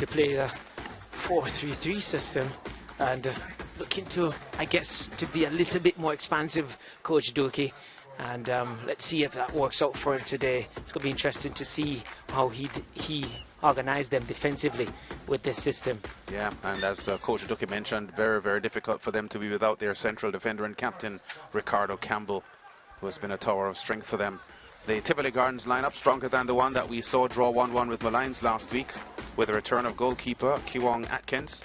to play a 4-3-3 system and looking to, I guess, to be a little bit more expansive, Coach Dookie. And let's see if that works out for him today. It's going to be interesting to see how he organized them defensively with this system. Yeah, and as Coach Dookie mentioned, very, very difficult for them to be without their central defender and captain, Ricardo Campbell, who has been a tower of strength for them. The Tivoli Gardens lineup stronger than the one that we saw draw 1-1 with Malines last week, with a return of goalkeeper Kiwong Atkins,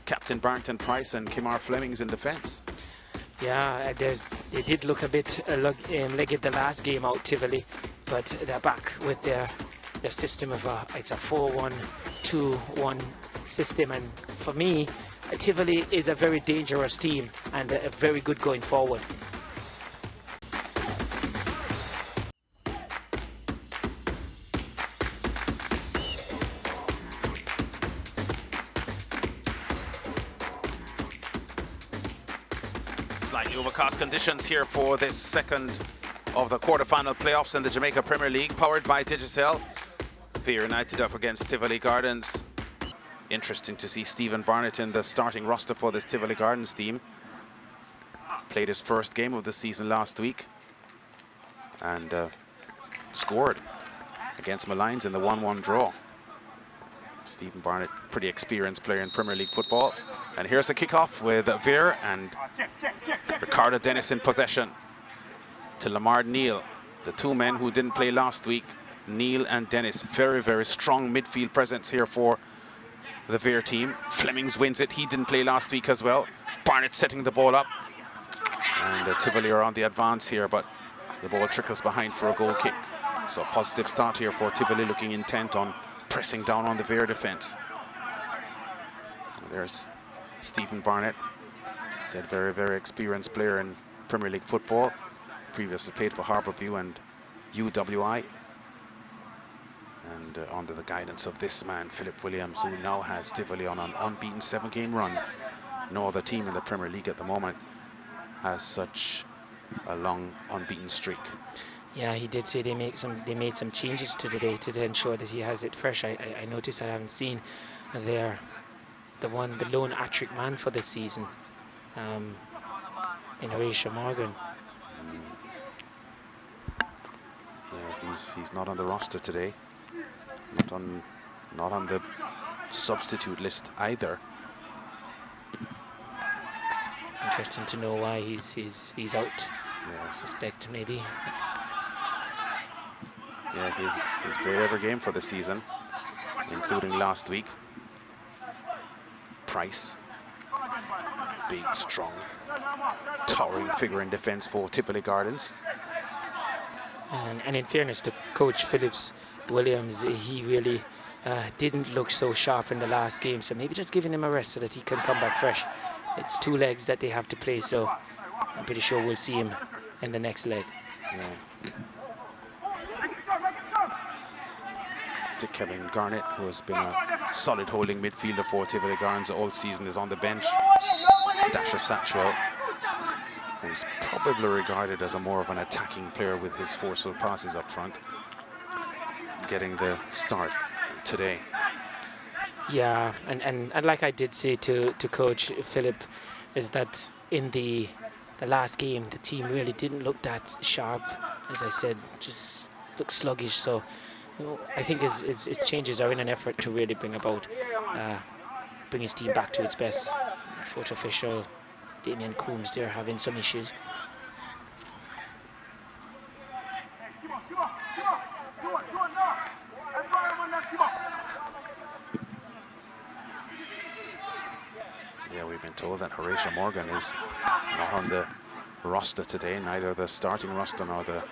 Captain Barrington Price and Kimar Flemings in defence. Yeah, they did look a bit legged the last game out, Tivoli, but they're back with their system of it's a 4-1-2-1 system, and for me, Tivoli is a very dangerous team and a very good going forward. Slightly overcast conditions here for this second of the quarterfinal playoffs in the Jamaica Premier League, powered by Digicel. Vere United up against Tivoli Gardens. Interesting to see Stephen Barnett in the starting roster for this Tivoli Gardens team. Played his first game of the season last week and scored against Malines in the 1-1 draw. Stephen Barnett, pretty experienced player in Premier League football. And here's a kickoff with Vere and Ricardo Dennis in possession to Lamar Neal. The two men who didn't play last week, Neal and Dennis. Very, very strong midfield presence here for the Vere team. Flemings wins it. He didn't play last week as well. Barnett setting the ball up. And Tivoli are on the advance here, but the ball trickles behind for a goal kick. So a positive start here for Tivoli, looking intent on pressing down on the Vere defence. There's Stephen Barnett. As I said, very, very experienced player in Premier League football. Previously played for Harbourview and UWI. And under the guidance of this man, Philip Williams, who now has Tivoli on an unbeaten 7-game run. No other team in the Premier League at the moment has such a long unbeaten streak. Yeah, he did say they made some changes to today to ensure that he has it fresh. I noticed I haven't seen the lone hat-trick man for this season in Horatio Morgan. Yeah, he's not on the roster today. Not on the substitute list either. Interesting to know why he's out. Yeah. I suspect maybe. Yeah, he's played every game for the season, including last week. Price, big, strong, towering figure in defence for Tivoli Gardens. And in fairness to Coach Phillips Williams, he really didn't look so sharp in the last game, so maybe just giving him a rest so that he can come back fresh. It's 2 legs that they have to play, so I'm pretty sure we'll see him in the next leg. Yeah. To Kevin Garnett, who has been a solid holding midfielder for Tivoli Gardens all season, is on the bench. Dasher Satchwell, who's probably regarded as a more of an attacking player with his forceful passes up front, getting the start today. Yeah, and like I did say to Coach Philip, is that in the last game the team really didn't look that sharp. As I said, just looked sluggish. So I think his changes are in an effort to really bring his team back to its best. Fourth official Damien Coombs, they're having some issues. Yeah, we've been told that Horatio Morgan is not on the roster today, neither the starting roster nor the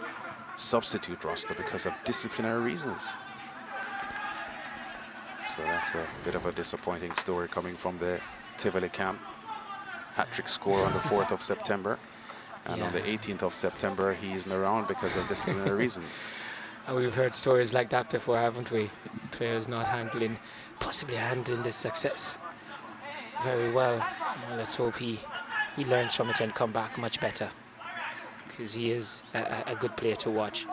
substitute roster, because of disciplinary reasons. So that's a bit of a disappointing story coming from the Tivoli camp. Hat-trick score on the 4th of September, and on the 18th of September he isn't around because of disciplinary reasons. And we've heard stories like that before, haven't we? Players not possibly handling this success very well. Let's hope he learns from it and come back much better, because he is a good player to watch.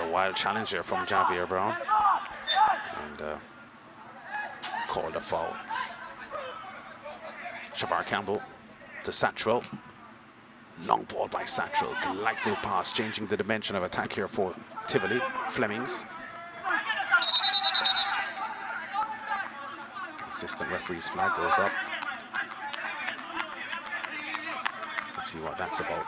wild challenge there from Javier Brown. And called a foul. Shavar Campbell to Satchwell. Long ball by Satchwell. Delightful pass, changing the dimension of attack here for Tivoli. Flemings. Assistant referee's flag goes up. Let's see what that's about.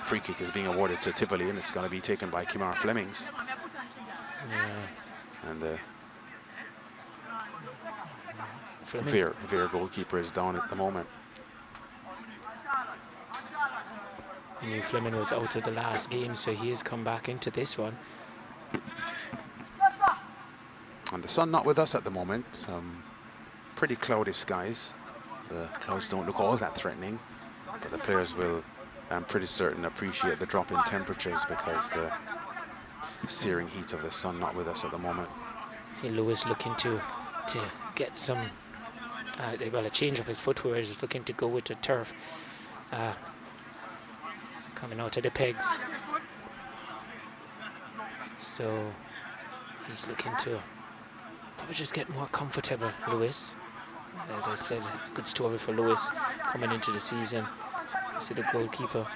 Free kick is being awarded to Tivoli, and it's going to be taken by Kimar Flemings. Yeah. And Vere goalkeeper is down at the moment. I knew Fleming was out of the last game, so he has come back into this one. And the sun not with us at the moment. Pretty cloudy skies. The clouds don't look all that threatening, but the players will, I'm pretty certain, appreciate the drop in temperatures because the searing heat of the sun not with us at the moment. See Lewis looking to get some, well, a change of his footwear. He's looking to go with the turf. Coming out of the pegs. So he's looking to probably just get more comfortable, Lewis. As I said, good story for Lewis coming into the season. See the goalkeeper.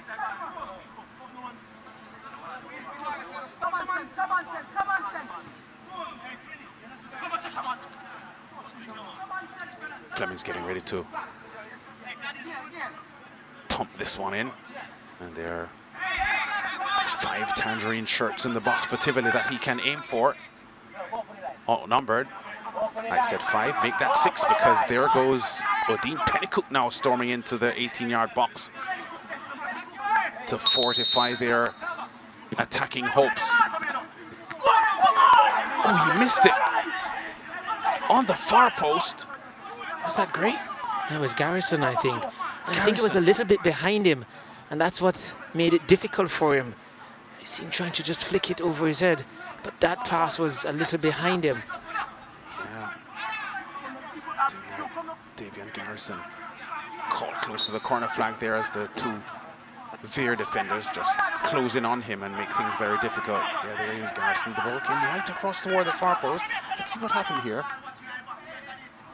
Fleming's getting ready to pump this one in. And there are 5 tangerine shirts in the box for Tivoli that he can aim for. Outnumbered. I said 5, make that 6 because there goes Odin Pennycook now storming into the 18-yard box to fortify their attacking hopes. Oh, he missed it on the far post. Was that great? That was Garrison, I think. I think it was a little bit behind him, and that's what made it difficult for him. He seemed trying to just flick it over his head, but that pass was a little behind him. Yeah. Davian Garrison caught close to the corner flag there as the 2 Vere defenders just close in on him and make things very difficult. Yeah, there he is, Garrison. The ball came right across toward the far post. Let's see what happened here.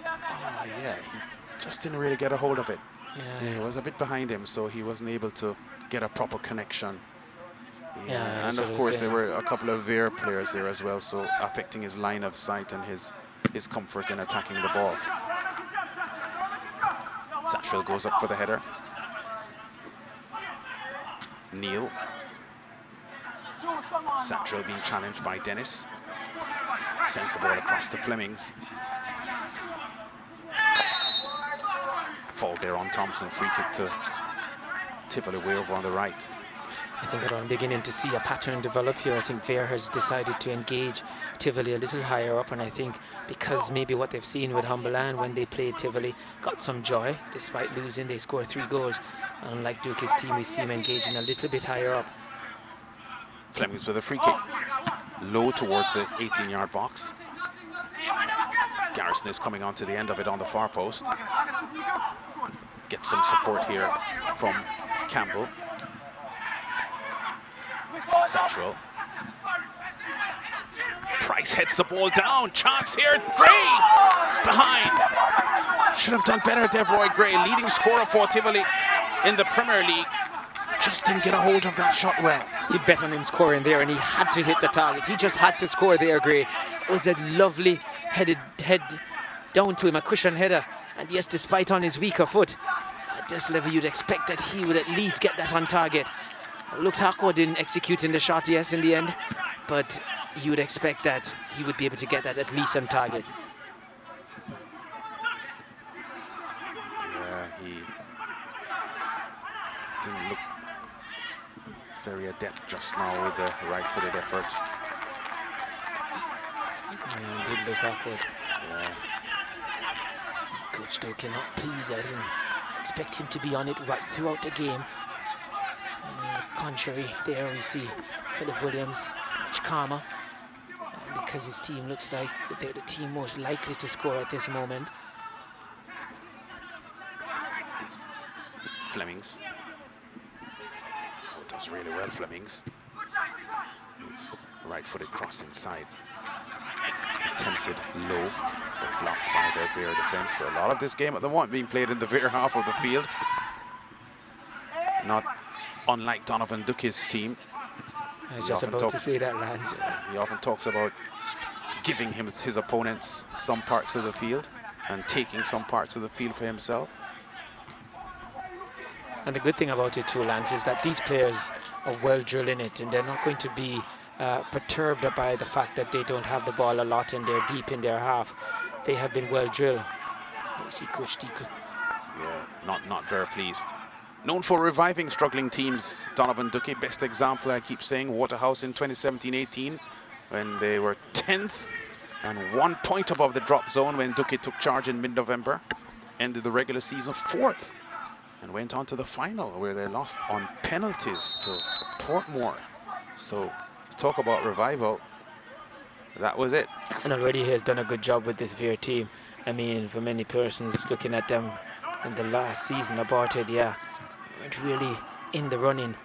Oh, yeah, he just didn't really get a hold of it. Yeah, it was a bit behind him, so he wasn't able to get a proper connection. Yeah, and of course there were a couple of Vere players there as well, so affecting his line of sight and his comfort in attacking the ball. Satchwell goes up for the header. Neal. Satchwell being challenged by Dennis. Sends the ball across to Flemings. Fall there on Thompson. Free kick to Tivoli way over on the right. I think that I'm beginning to see a pattern develop here. I think Vere has decided to engage Tivoli a little higher up, and I think because maybe what they've seen with Humberland when they played Tivoli got some joy. Despite losing, they scored 3 goals. Unlike Duke's team, we see him engaging a little bit higher up. Flemings with a free kick. Low towards the 18-yard box. Garrison is coming onto the end of it on the far post. Get some support here from Campbell. Satchwell. Price heads the ball down. Chance here. Gray behind. Should have done better, Devroy Gray, leading scorer for Tivoli in the Premier League. Just didn't get a hold of that shot well. He bet on him scoring there, and he had to hit the target. He just had to score there, Gray. It was a lovely head down to him, a cushion header. And yes, despite on his weaker foot, at this level you'd expect that he would at least get that on target. Looked awkward in executing the shot, yes, in the end, but you would expect that he would be able to get that at least on target. Yeah, he didn't look very adept just now with the right-footed effort. Yeah, did look awkward. Yeah. Coach though cannot please us and expect him to be on it right throughout the game. Contrary, there we see Philip Williams much calmer because his team looks like they're the team most likely to score at this moment. Flemings Does really well, Flemings. His right-footed cross inside. Attempted low, but blocked by their Vere defense. So a lot of this game at the moment being played in the Vere half of the field. Not unlike Donovan Ducky's team. I was just about to say that, Lance. He often talks about giving his opponents some parts of the field and taking some parts of the field for himself. And the good thing about it too, Lance, is that these players are well drilled in it, and they're not going to be perturbed by the fact that they don't have the ball a lot and they're deep in their half. They have been well drilled. You see Coach Deacon. Yeah, not very pleased. Known for reviving struggling teams, Donovan Ducky, best example, I keep saying, Waterhouse in 2017-18, when they were 10th and 1 point above the drop zone when Ducky took charge in mid-November. Ended the regular season 4th and went on to the final where they lost on penalties to Portmore. So talk about revival. That was it. And already he has done a good job with this Vere team. I mean, for many persons looking at them in the last season aborted, yeah, weren't really in the running,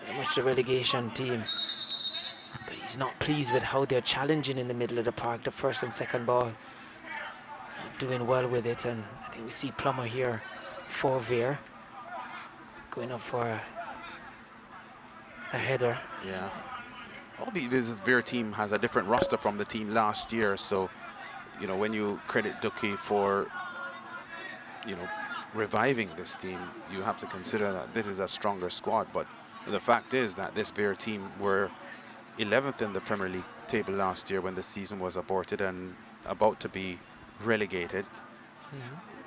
very much the relegation team. But he's not pleased with how they're challenging in the middle of the park, the first and second ball. Doing well with it, and I think we see Plummer here for Vere, going up for a header. Yeah. Albeit this Vere team has a different roster from the team last year, so you know, when you credit Ducky for, you know, reviving this team, you have to consider that this is a stronger squad. But the fact is that this Vere team were 11th in the Premier League table last year when the season was aborted and about to be relegated.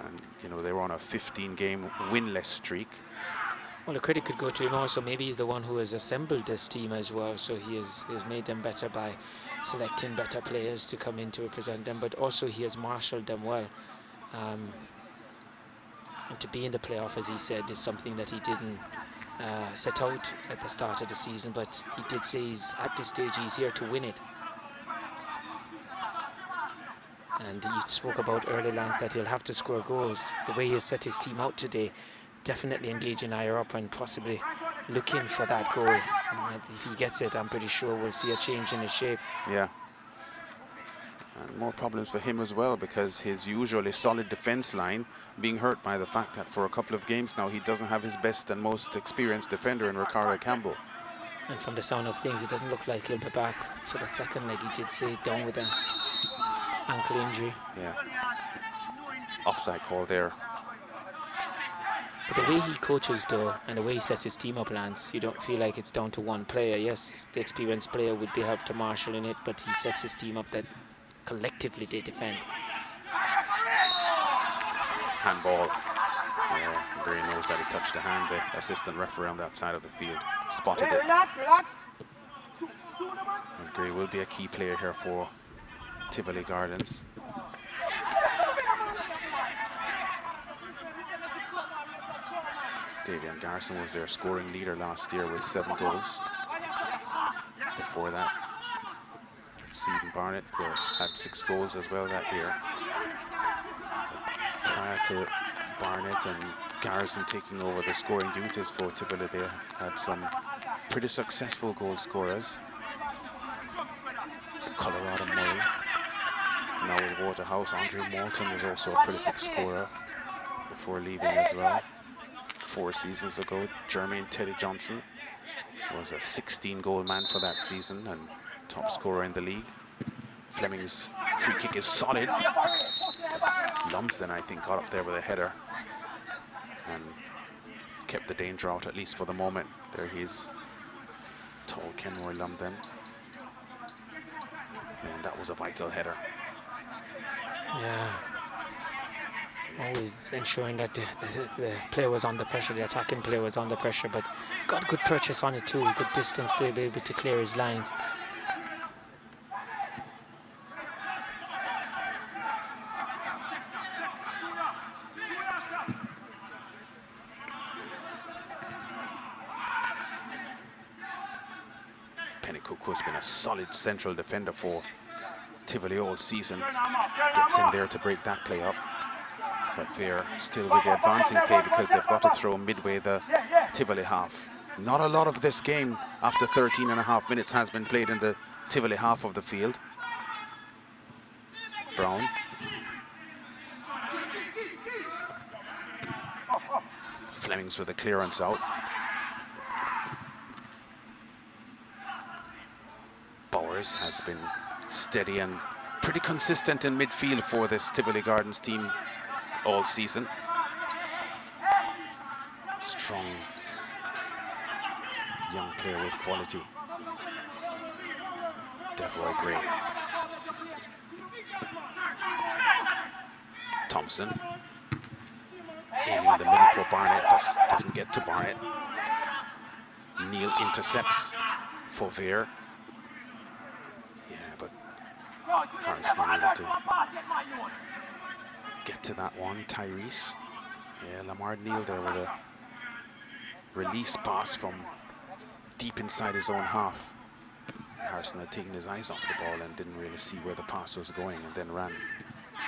And you know, they were on a 15-game winless streak. Well, the credit could go to him also. Maybe he's the one who has assembled this team as well, so he has made them better by selecting better players to come in to represent them, but also he has marshaled them well. And to be in the playoff, as he said, is something that he didn't set out at the start of the season, but he did say he's at this stage he's here to win it. And you spoke about early, Lance, that he'll have to score goals. The way he has set his team out today, definitely engaging higher up and possibly looking for that goal. And if he gets it, I'm pretty sure we'll see a change in his shape. Yeah. And more problems for him as well, because his usually solid defense line being hurt by the fact that for a couple of games now he doesn't have his best and most experienced defender in Ricardo Campbell. And from the sound of things, it doesn't look like he'll be back for the second leg. He did say down with an ankle injury. Yeah. Offside call there. But the way he coaches though, and the way he sets his team up, Lance, you don't feel like it's down to one player. Yes, the experienced player would be helped to marshal in it, but he sets his team up that collectively they defend. Handball. Yeah, Vere knows that he touched the hand. The assistant referee on that side of the field spotted it. And Gray will be a key player here for Tivoli Gardens. Davian Garrison was their scoring leader last year with 7 goals. Before that, Stephen Barnett had 6 goals as well that year. But prior to Barnett and Garrison taking over the scoring duties for Tivoli, they had some pretty successful goal scorers. Colorado Murray. Now with Waterhouse, Andre Moulton was also a prolific scorer before leaving as well. 4 seasons ago, Jermaine Teddy Johnson was a 16-goal man for that season and top scorer in the league. Fleming's free kick is solid. Lumsden, I think, got up there with a header and kept the danger out, at least for the moment. There he is, tall Kenroy Lumsden. And that was a vital header. Yeah. Always ensuring that the player was under pressure, the attacking player was under pressure, but got good purchase on it too, good distance to be able to clear his lines. Pennycook has been a solid central defender for Tivoli all season. Gets in there to break that play up. But Vere still with the advancing play because they've got to throw midway the Tivoli half. Not a lot of this game after 13.5 minutes has been played in the Tivoli half of the field. Brown. Flemings with a clearance out. Bowers has been steady and pretty consistent in midfield for this Tivoli Gardens team all season. Strong young player with quality. Devroy Gray. Thompson. Aiming in the middle for Barnett, but doesn't get to Barnett. Neal intercepts for Vere. Yeah, but Harrison needed to get to that one. Tyrese. Yeah, Lamar Neal there with a release pass from deep inside his own half. Harrison had taken his eyes off the ball and didn't really see where the pass was going, and then ran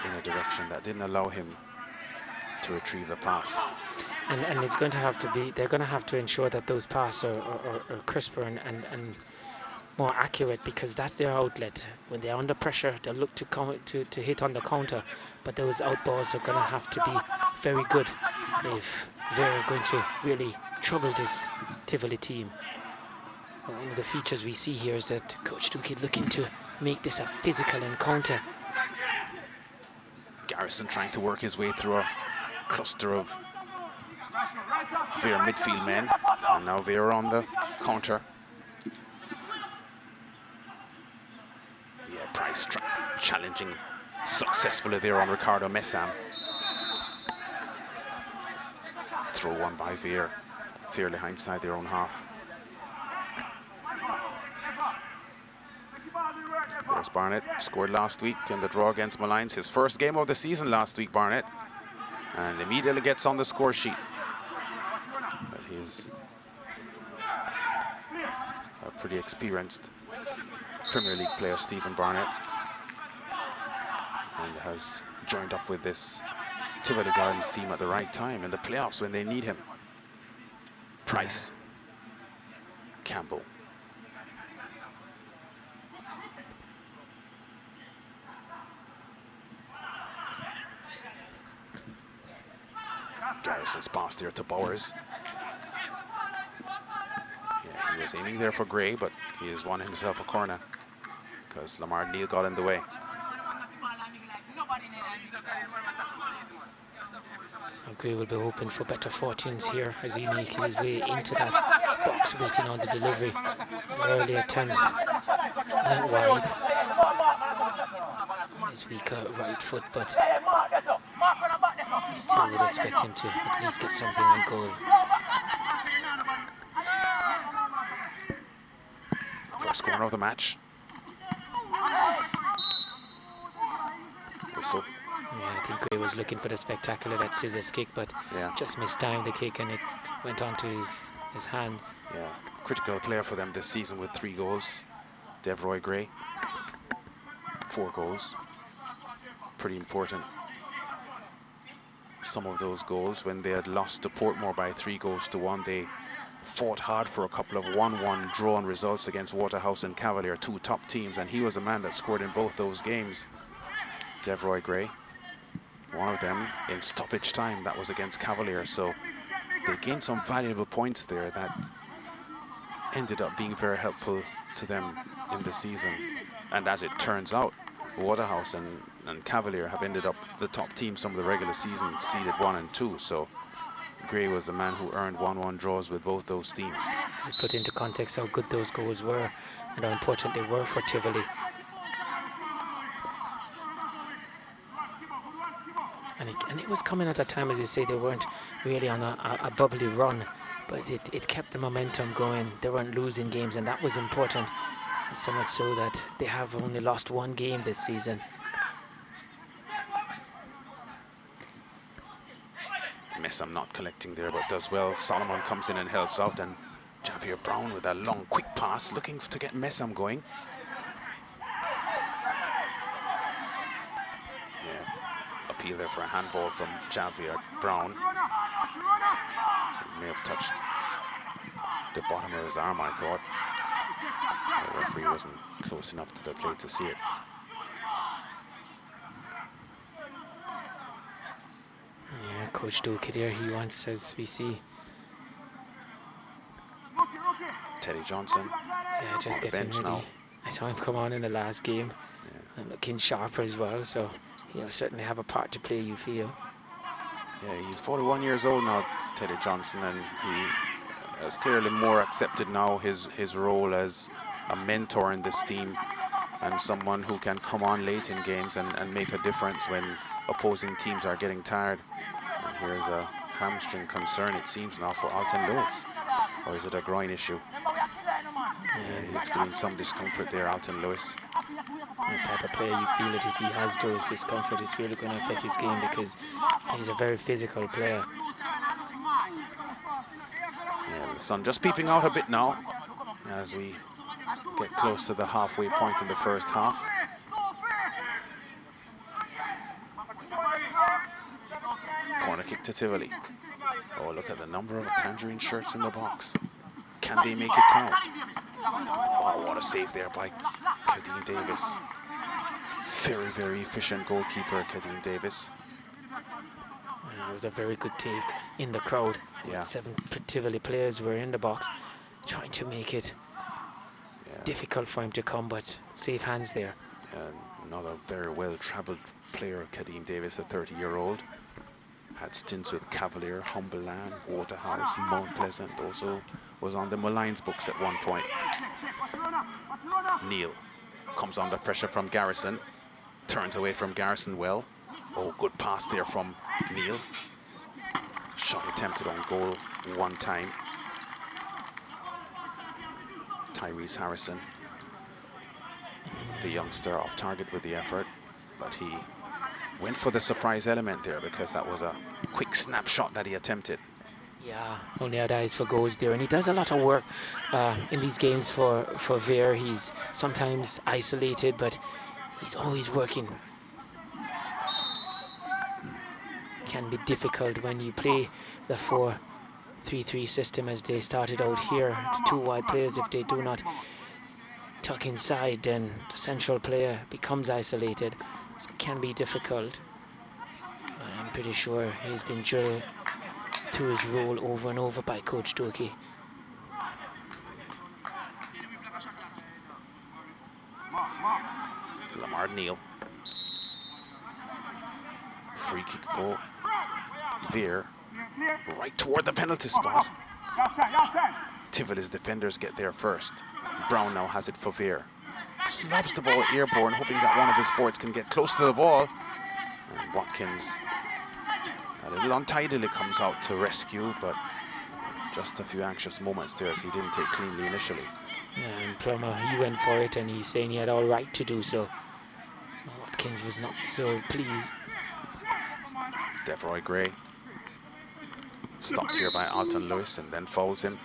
in a direction that didn't allow him to retrieve the pass. And it's going to have to be, they're going to have to ensure that those passes are crisper and more accurate, because that's their outlet. When they're under pressure, they'll look to hit on the counter, but those outballs are going to have to be very good if they're going to really trouble this Tivoli team. One of the features we see here is that Coach Duke looking to make this a physical encounter. Garrison trying to work his way through a cluster of Vere midfield men, and now Vere on the counter. Yeah, Price challenging successfully there on Ricardo Messam. Throw one by Vere, fairly inside their own half. There's Barnett, scored last week in the draw against Malines. His first game of the season last week, Barnett. And immediately gets on the score sheet. But he's a pretty experienced Premier League player, Stephen Barnett. And has joined up with this Tivoli Gardens team at the right time in the playoffs when they need him. Price. Campbell. Garrison's pass there to Bowers. Yeah, he was aiming there for Gray, but he has won himself a corner because Lamar Neal got in the way. Gray will be hoping for better fortunes here as he makes his way into that box, waiting on the delivery. The earlier attempt went wide. His weaker right foot, but still would expect him to at least get something on goal. First corner of the match. Whistle. Yeah, I think Gray was looking for the spectacular, that scissors kick, but just mistimed the kick and it went onto his hand. Yeah, critical player for them this season with 3 goals. Devroy Gray, 4 goals. Pretty important. Some of those goals, when they had lost to Portmore by 3-1, they fought hard for a couple of 1-1 drawn results against Waterhouse and Cavalier, 2 top teams, and he was the man that scored in both those games. Devroy Gray, one of them in stoppage time, that was against Cavalier, so they gained some valuable points there that ended up being very helpful to them in the season. And as it turns out, Waterhouse and Cavalier have ended up the top team some of the regular season, seeded 1 and 2, so Gray was the man who earned 1-1 draws with both those teams. To put into context how good those goals were and how important they were for Tivoli. And it was coming at a time, as you say, they weren't really on a bubbly run, but it kept the momentum going. They weren't losing games, and that was important. So much so that they have only lost 1 game this season. Messam not collecting there, but does well. Solomon comes in and helps out, and Javier Brown with a long, quick pass, looking to get Messam going. Yeah, appeal there for a handball from Javier Brown. May have touched the bottom of his arm, I thought. The referee wasn't close enough to the plate to see it. Yeah, Coach Doki there, he wants, as we see. Teddy Johnson. Yeah, just getting ready. Now. I saw him come on in the last game. Yeah. And looking sharper as well, so he'll certainly have a part to play, you feel. Yeah, he's 41 years old now, Teddy Johnson, and he has clearly more accepted now his role as a mentor in this team and someone who can come on late in games and make a difference when opposing teams are getting tired. And here's a hamstring concern, it seems now, for Alton Lewis. Or is it a groin issue? Yeah, he looks to be in some discomfort there, Alton Lewis. The type of player you feel that if he has those discomfort, it's really going to affect his game because he's a very physical player. Yeah, the sun just peeping out a bit now as we get close to the halfway point in the first half. Corner kick to Tivoli. Oh, look at the number of tangerine shirts in the box. Can they make it count? Oh, what a save there by Kadeem Davis. Very, very efficient goalkeeper, Kadeem Davis. It was a very good take in the crowd. Yeah. 7 Tivoli players were in the box trying to make it difficult for him to come, but safe hands there. Another very well-travelled player, Kadeem Davis, a 30-year-old. Had stints with Cavalier, Humberland, Waterhouse, Mount Pleasant. Also was on the Malines books at one point. Neal comes under pressure from Garrison. Turns away from Garrison well. Oh, good pass there from Neal. Shot attempted on goal one time. Tyrese Harrison, the youngster, off target with the effort, but he went for the surprise element there because that was a quick snapshot that he attempted. Yeah, only had eyes for goals there, and he does a lot of work in these games for Vere. He's sometimes isolated, but he's always working. Can be difficult when you play the 4-3-3 system as they started out here. The 2 wide players, if they do not tuck inside, then the central player becomes isolated. So it can be difficult. I'm pretty sure he's been drilled through his role over and over by Coach Doki. Lamar Neal. Free kick for Vere. Right toward the penalty spot. Tivoli's defenders get there first. Brown now has it for Vere. Lobs the ball airborne, hoping that one of his forwards can get close to the ball. And Watkins a little untidily comes out to rescue, but just a few anxious moments there as he didn't take cleanly initially. Yeah, and Plummer, he went for it and he's saying he had all right to do so. Watkins was not so pleased. Devroy Gray stopped here by Alton Lewis and then fouls him.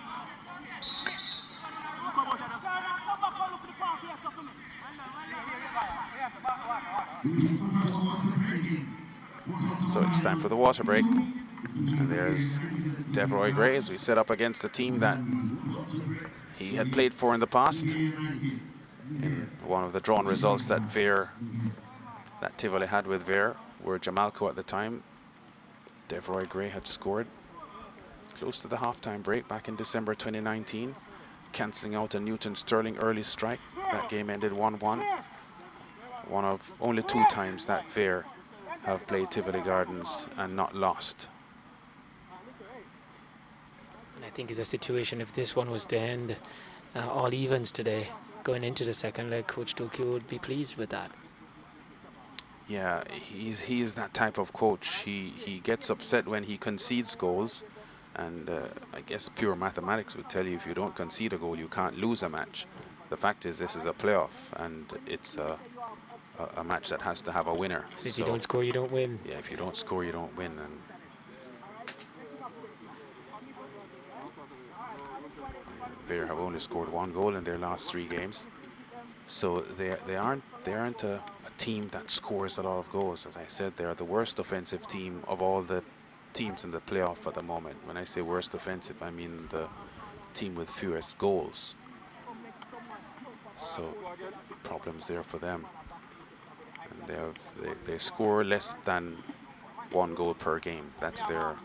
So it's time for the water break. And there's Devroy Gray as we set up against a team that he had played for in the past. In one of the drawn results that Tivoli had with Vere were Jamalco at the time. Devroy Gray had scored close to the halftime break back in December 2019, cancelling out a Newton Sterling early strike. That game ended 1-1. One of only 2 times that Vere have played Tivoli Gardens and not lost. And I think it's a situation, if this one was to end all evens today, going into the second leg, Coach Doki would be pleased with that. Yeah, he is that type of coach. He gets upset when he concedes goals, and I guess pure mathematics would tell you if you don't concede a goal, you can't lose a match. The fact is, this is a playoff, and it's a match that has to have a winner. So if you don't score, you don't win. Yeah, if you don't score, you don't win. And Vere have only scored 1 goal in their last 3 games, so they aren't a team that scores a lot of goals. As I said, they are the worst offensive team of all the teams in the playoff at the moment. When I say worst offensive, I mean the team with fewest goals. So problems there for them. And they score less than 1 goal per game. That's their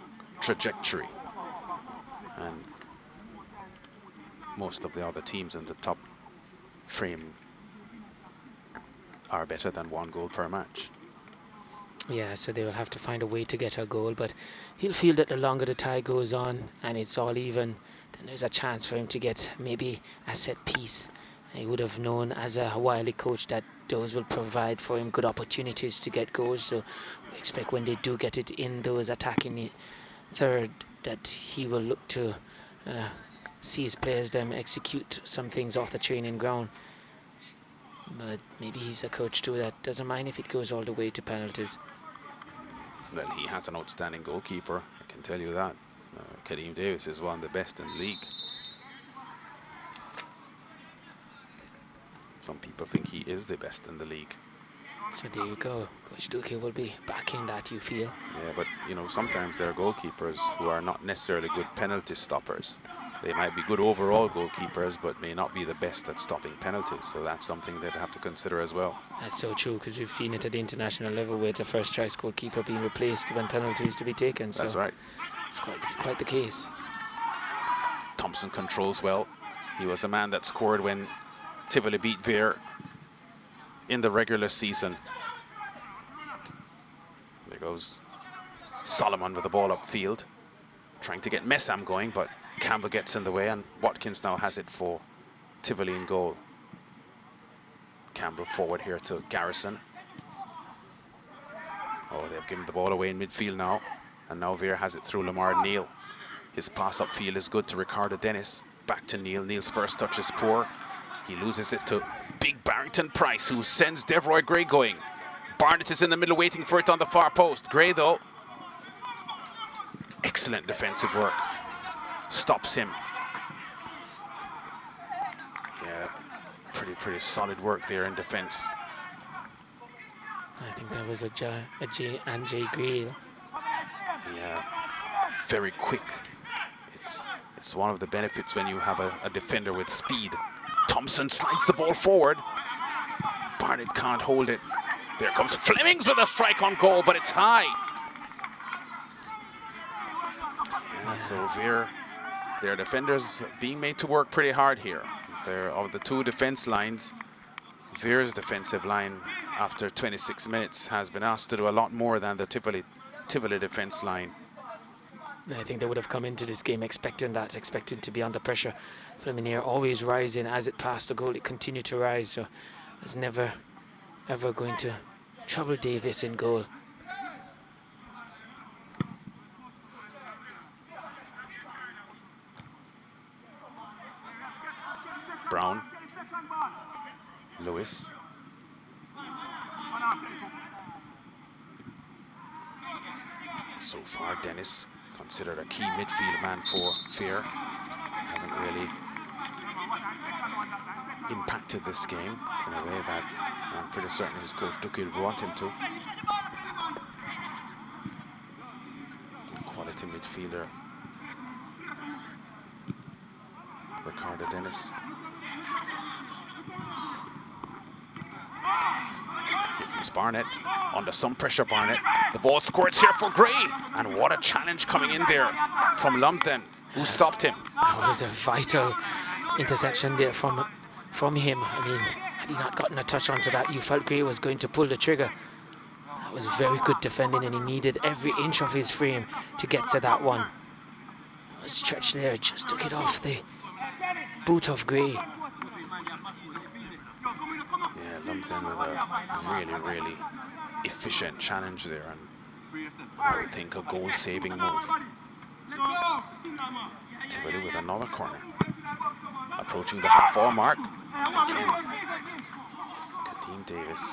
trajectory. And most of the other teams in the top frame are better than 1 goal per match. Yeah, so they will have to find a way to get a goal, but he'll feel that the longer the tie goes on and it's all even, then there's a chance for him to get maybe a set piece. He would have known as a wily coach that those will provide for him good opportunities to get goals, so we expect when they do get it in those attacking third that he will look to see his players them execute some things off the training ground. But maybe he's a coach too that doesn't mind if it goes all the way to penalties. Well, he has an outstanding goalkeeper, I can tell you that. Kadeem Davis is one of the best in the league. Some people think he is the best in the league. So there you go. Coach Duque will be backing that, you feel? Yeah, but you know, sometimes there are goalkeepers who are not necessarily good penalty stoppers. They might be good overall goalkeepers, but may not be the best at stopping penalties. So that's something they'd have to consider as well. That's so true, because we've seen it at the international level with the first choice goalkeeper being replaced when penalties to be taken. So that's right. It's quite the case. Thompson controls well. He was the man that scored when Tivoli beat Vere in the regular season. There goes Solomon with the ball upfield, trying to get Messam going, but Campbell gets in the way, and Watkins now has it for Tivoli in goal. Campbell forward here to Garrison. Oh, they've given the ball away in midfield now, and now Vere has it through Lamar Neal. His pass upfield is good to Ricardo Dennis. Back to Neal. Neal's first touch is poor. He loses it to Big Barrington Price, who sends Devroy Gray going. Barnett is in the middle waiting for it on the far post. Gray, though, excellent defensive work. Stops him. Yeah, pretty solid work there in defense. I think that was a Jay Gray. Yeah, very quick. It's one of the benefits when you have a defender with speed. Thompson slides the ball forward. Barnett can't hold it. There comes Flemings with a strike on goal, but it's high. Yeah, so Vere, their defenders being made to work pretty hard here. They're of the two defense lines. Vere's defensive line, after 26 minutes, has been asked to do a lot more than the Tivoli defense line. I think they would have come into this game expecting to be under pressure. Fleminier always rising as it passed the goal. It continued to rise, so it's never ever going to trouble Davis in goal. Brown, Lewis. So far, Dennis, considered a key midfield man for Vere, hasn't really impacted this game in a way that I'm pretty certain his coach Duque would want him to. Quality midfielder, Ricardo Dennis. Barnett, under some pressure, Barnett. The ball squirts here for Gray, and what a challenge coming in there from Lumpton, who stopped him. That was a vital interception there from him. I mean, had he not gotten a touch onto that, you felt Gray was going to pull the trigger. That was very good defending, and he needed every inch of his frame to get to that one. A stretch there, just took it off the boot of Gray. Yeah, Lumpton with a really efficient challenge there, and I would think a goal-saving move. Tivoli with another corner. Approaching the half-hour mark. Kadeem Davis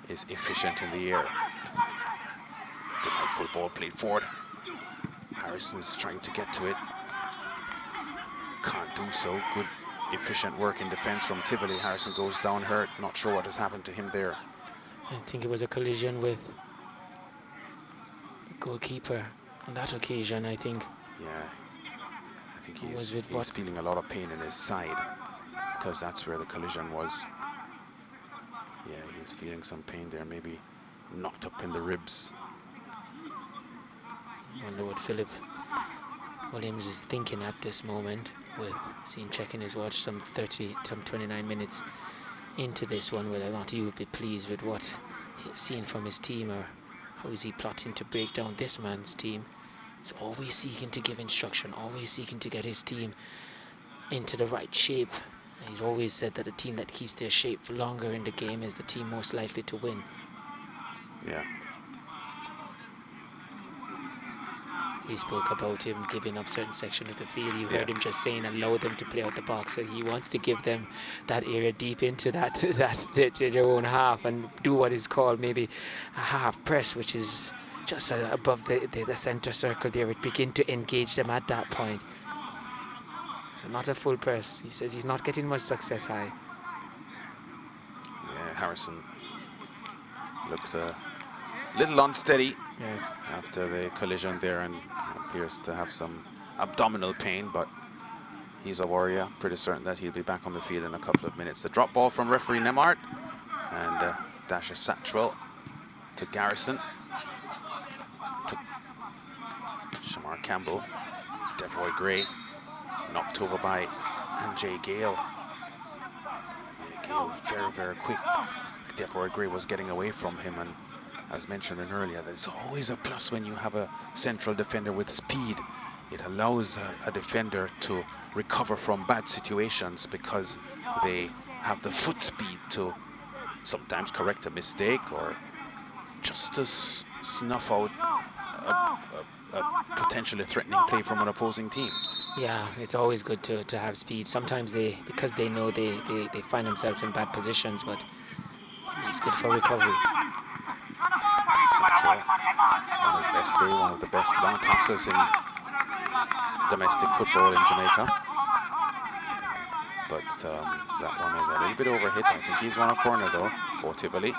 is efficient in the air. Delightful ball played forward. Harrison's trying to get to it. Can't do so. Good efficient work in defense from Tivoli. Harrison goes down hurt. Not sure what has happened to him there. I think it was a collision with the goalkeeper on that occasion, I think. Yeah, I think he's feeling a lot of pain in his side, because that's where the collision was. Yeah, he's feeling some pain there, maybe knocked up in the ribs. I wonder what Philip Williams is thinking at this moment, with seeing checking his watch some 29 minutes into this one, whether or not he would be pleased with what he's seen from his team, or how is he plotting to break down this man's team. He's always seeking to give instruction, always seeking to get his team into the right shape. And he's always said that the team that keeps their shape longer in the game is the team most likely to win. Yeah. He spoke about him giving up certain sections of the field. You heard him just saying allow them to play out the box. So he wants to give them that area deep into that their own half, and do what is called maybe a half press, which is just above the center circle there. It begin to engage them at that point. So not a full press. He says he's not getting much success high. Yeah, Harrison looks a little unsteady. Yes. After the collision there, and appears to have some abdominal pain, but he's a warrior. Pretty certain that he'll be back on the field in a couple of minutes. The drop ball from referee Nemart, and Dasha Satchwell to Garrison, to Shamar Campbell. Devroy Gray knocked over by Jay Gale. Gale very, very quick. Devroy Gray was getting away from him, and as mentioned earlier, there's always a plus when you have a central defender with speed. It allows a defender to recover from bad situations, because they have the foot speed to sometimes correct a mistake, or just to snuff out a potentially threatening play from an opposing team. Yeah, it's always good to have speed. Sometimes because they know they find themselves in bad positions, but it's good for recovery. Satchwell on his best day, one of the best long tossers in domestic football in Jamaica. But that one is a little bit overhit. I think he's won a corner though for Tivoli.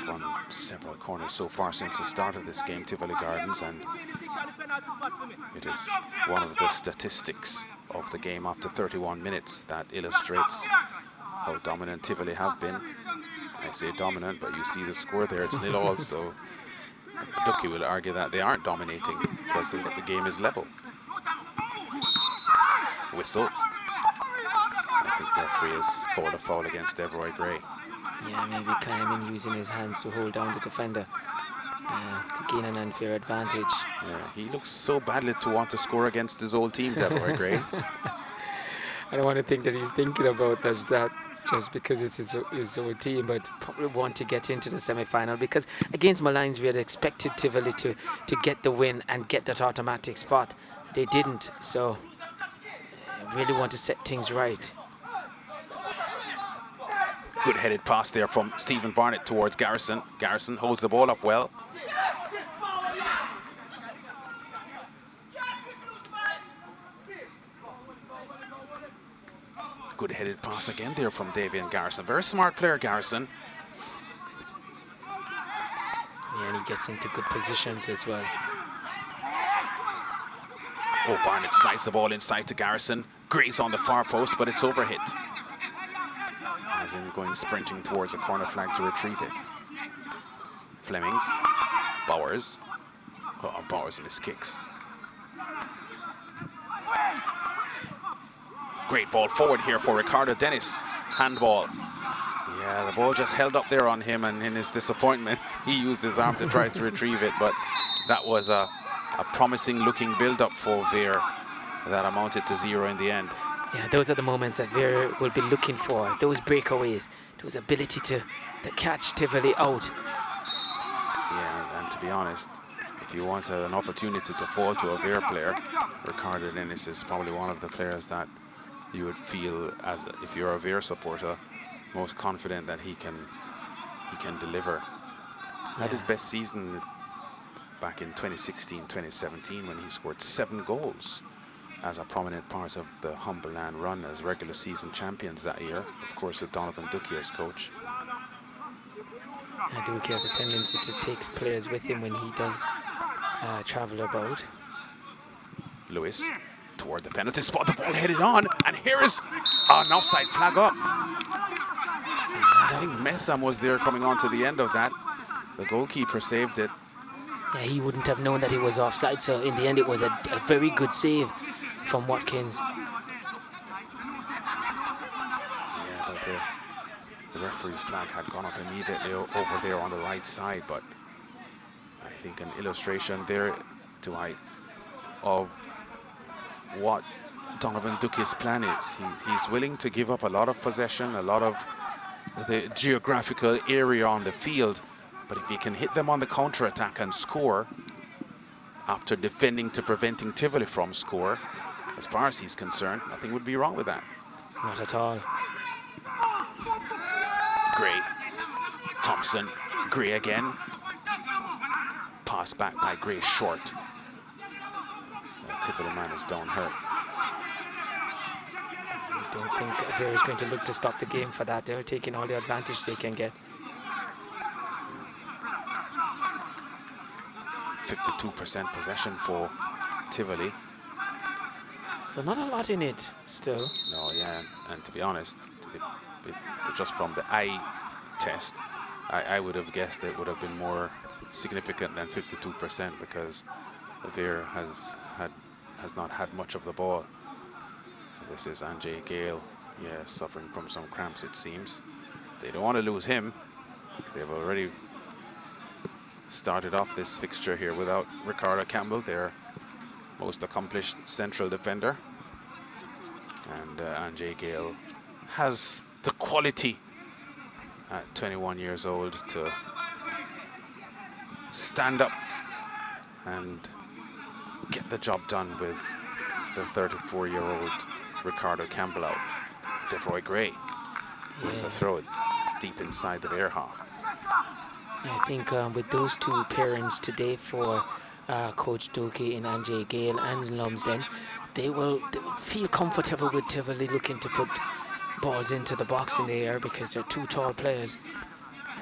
Won several corners so far since the start of this game, Tivoli Gardens, and it is one of the statistics of the game after 31 minutes that illustrates how dominant Tivoli have been. I say dominant, but you see the score there, it's 0-0, so Ducky will argue that they aren't dominating because the game is level. Whistle. I think the referee has called a foul against Devroy Gray. Yeah, maybe climbing, using his hands to hold down the defender to gain an unfair advantage. Yeah, he looks so badly to want to score against his old team, Devroy Gray. I don't want to think that he's thinking about that just because it's his old team, but probably want to get into the semi-final, because against Malines we had expected Tivoli to get the win and get that automatic spot. They didn't, so I really want to set things right. Good headed pass there from Stephen Barnett towards Garrison. Garrison holds the ball up well. Good headed pass again there from Davian Garrison. Very smart player, Garrison. Yeah, and he gets into good positions as well. Oh, Barnett slides the ball inside to Garrison. Gray's on the far post, but it's overhit. As in going sprinting towards the corner flag to retrieve it. Flemings. Bowers. Oh, Bowers missed kicks. Great ball forward here for Ricardo Dennis. Handball. Yeah, the ball just held up there on him, and in his disappointment, he used his arm to try to retrieve it, but that was a promising looking build-up for Vere that amounted to 0 in the end. Yeah, those are the moments that Vere will be looking for. Those breakaways, those ability to catch Tivoli out. Yeah, and to be honest, if you want an opportunity to fall to a Vere player, Ricardo Dennis is probably one of the players that you would feel, as if you're a Vere supporter, most confident that he can deliver. Had his best season back in 2016-2017 when he scored 7 goals as a prominent part of the Humberland run as regular season champions that year, of course with Donovan Ducky as coach. Ducky has a tendency to take players with him when he does travel about. Lewis toward the penalty spot, the ball headed on, and here is an offside flag up. I think Messam was there coming on to the end of that. The goalkeeper saved it. Yeah, he wouldn't have known that he was offside, so in the end it was a very good save from Watkins. Yeah, but the referee's flag had gone up immediately over there on the right side, but I think an illustration there of what Donovan Duke's plan is. He's willing to give up a lot of possession, a lot of the geographical area on the field, but if he can hit them on the counter-attack and score after defending to preventing Tivoli from score, as far as he's concerned, nothing would be wrong with that. Not at all. Gray, Thompson, Gray again. Pass back by Gray short. Tivoli man is down hurt. I don't think Vere is going to look to stop the game for that. They're taking all the advantage they can get. 52% possession for Tivoli. So not a lot in it still. No, yeah, and to be honest, just from the eye test, I would have guessed it would have been more significant than 52% because Vere has not had much of the ball. This is Anjay Gale, yeah, suffering from some cramps it seems. They don't want to lose him. They've already started off this fixture here without Ricardo Campbell, their most accomplished central defender. And Anjay Gale has the quality at 21 years old to stand up and get the job done with the 34-year-old Ricardo Campbell out. DeFroy Gray wants to throw it deep inside the Vere half. I think with those two pairings today for Coach Doki and Anjay Gale and Lumsden, they will feel comfortable with Tivoli looking to put balls into the box in the air because they're two tall players.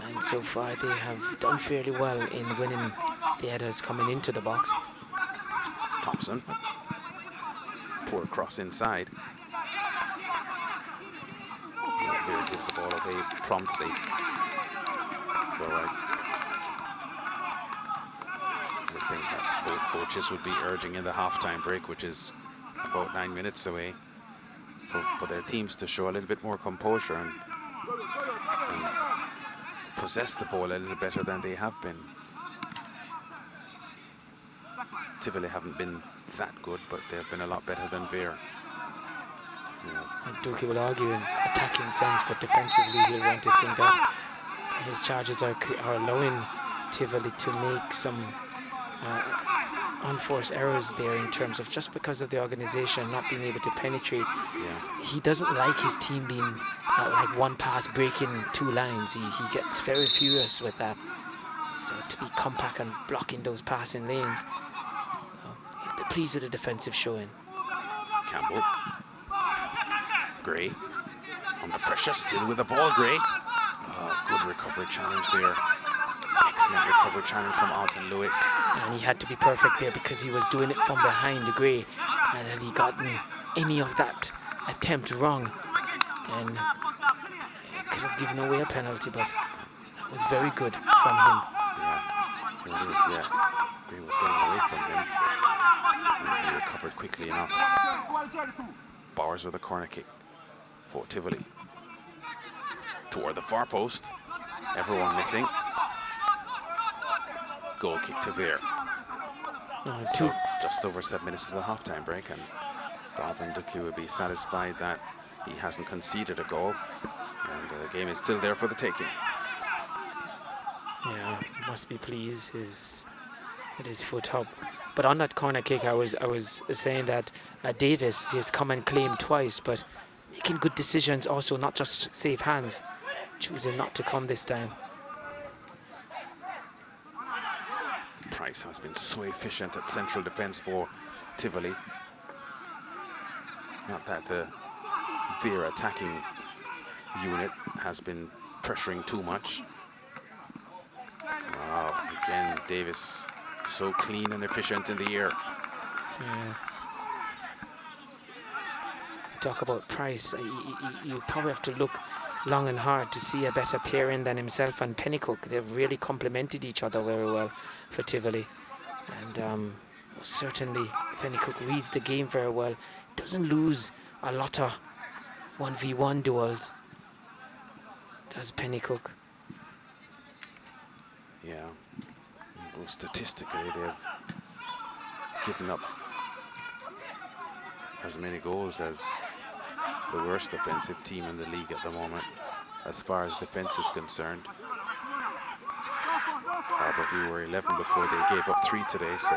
And so far they have done fairly well in winning the headers coming into the box. Thompson. Poor cross inside. Vere gives the ball away promptly. So I would think that both coaches would be urging in the halftime break, which is about 9 minutes away, for their teams to show a little bit more composure and possess the ball a little better than they have been. Tivoli haven't been that good, but they've been a lot better than Vere. Doki will argue in attacking sense, but defensively he'll want to think that his charges are allowing Tivoli to make some unforced errors there in terms of just because of the organization not being able to penetrate. Yeah. He doesn't like his team being like one pass breaking two lines. He gets very furious with that. So to be compact and blocking those passing lanes. He'll be pleased with the defensive showing. Campbell. Gray. Under pressure, still with the ball, Gray. Good recovery challenge there. Excellent recovery challenge from Alton Lewis. And he had to be perfect there because he was doing it from behind the Gray. And had he gotten any of that attempt wrong, then he could have given away a penalty, but that was very good from him. Yeah, here it is, yeah. Gray was getting away from him. And he recovered quickly enough. Bowers with a corner kick for Tivoli. Toward the far post. Everyone missing. Goal kick to Vere. So just over 7 minutes to the halftime break, and Donovan Duque will be satisfied that he hasn't conceded a goal, and the game is still there for the taking. Yeah, must be pleased with his foot up. But on that corner kick, I was saying that Davis has come and claimed twice, but making good decisions also, not just safe hands, choosing not to come this time. Price has been so efficient at central defense for Tivoli. Not that the Vere attacking unit has been pressuring too much. Wow, again, Davis so clean and efficient in the air. Yeah. talk about Price, you probably have to look long and hard to see a better pairing than himself and Pennycook. They've really complemented each other very well for Tivoli. And certainly Pennycook reads the game very well. Doesn't lose a lot of 1v1 duels, does Pennycook. Yeah. Well, statistically, they've given up as many goals as the worst offensive team in the league at the moment, as far as defense is concerned. Harborview were 11 before they gave up 3 today, so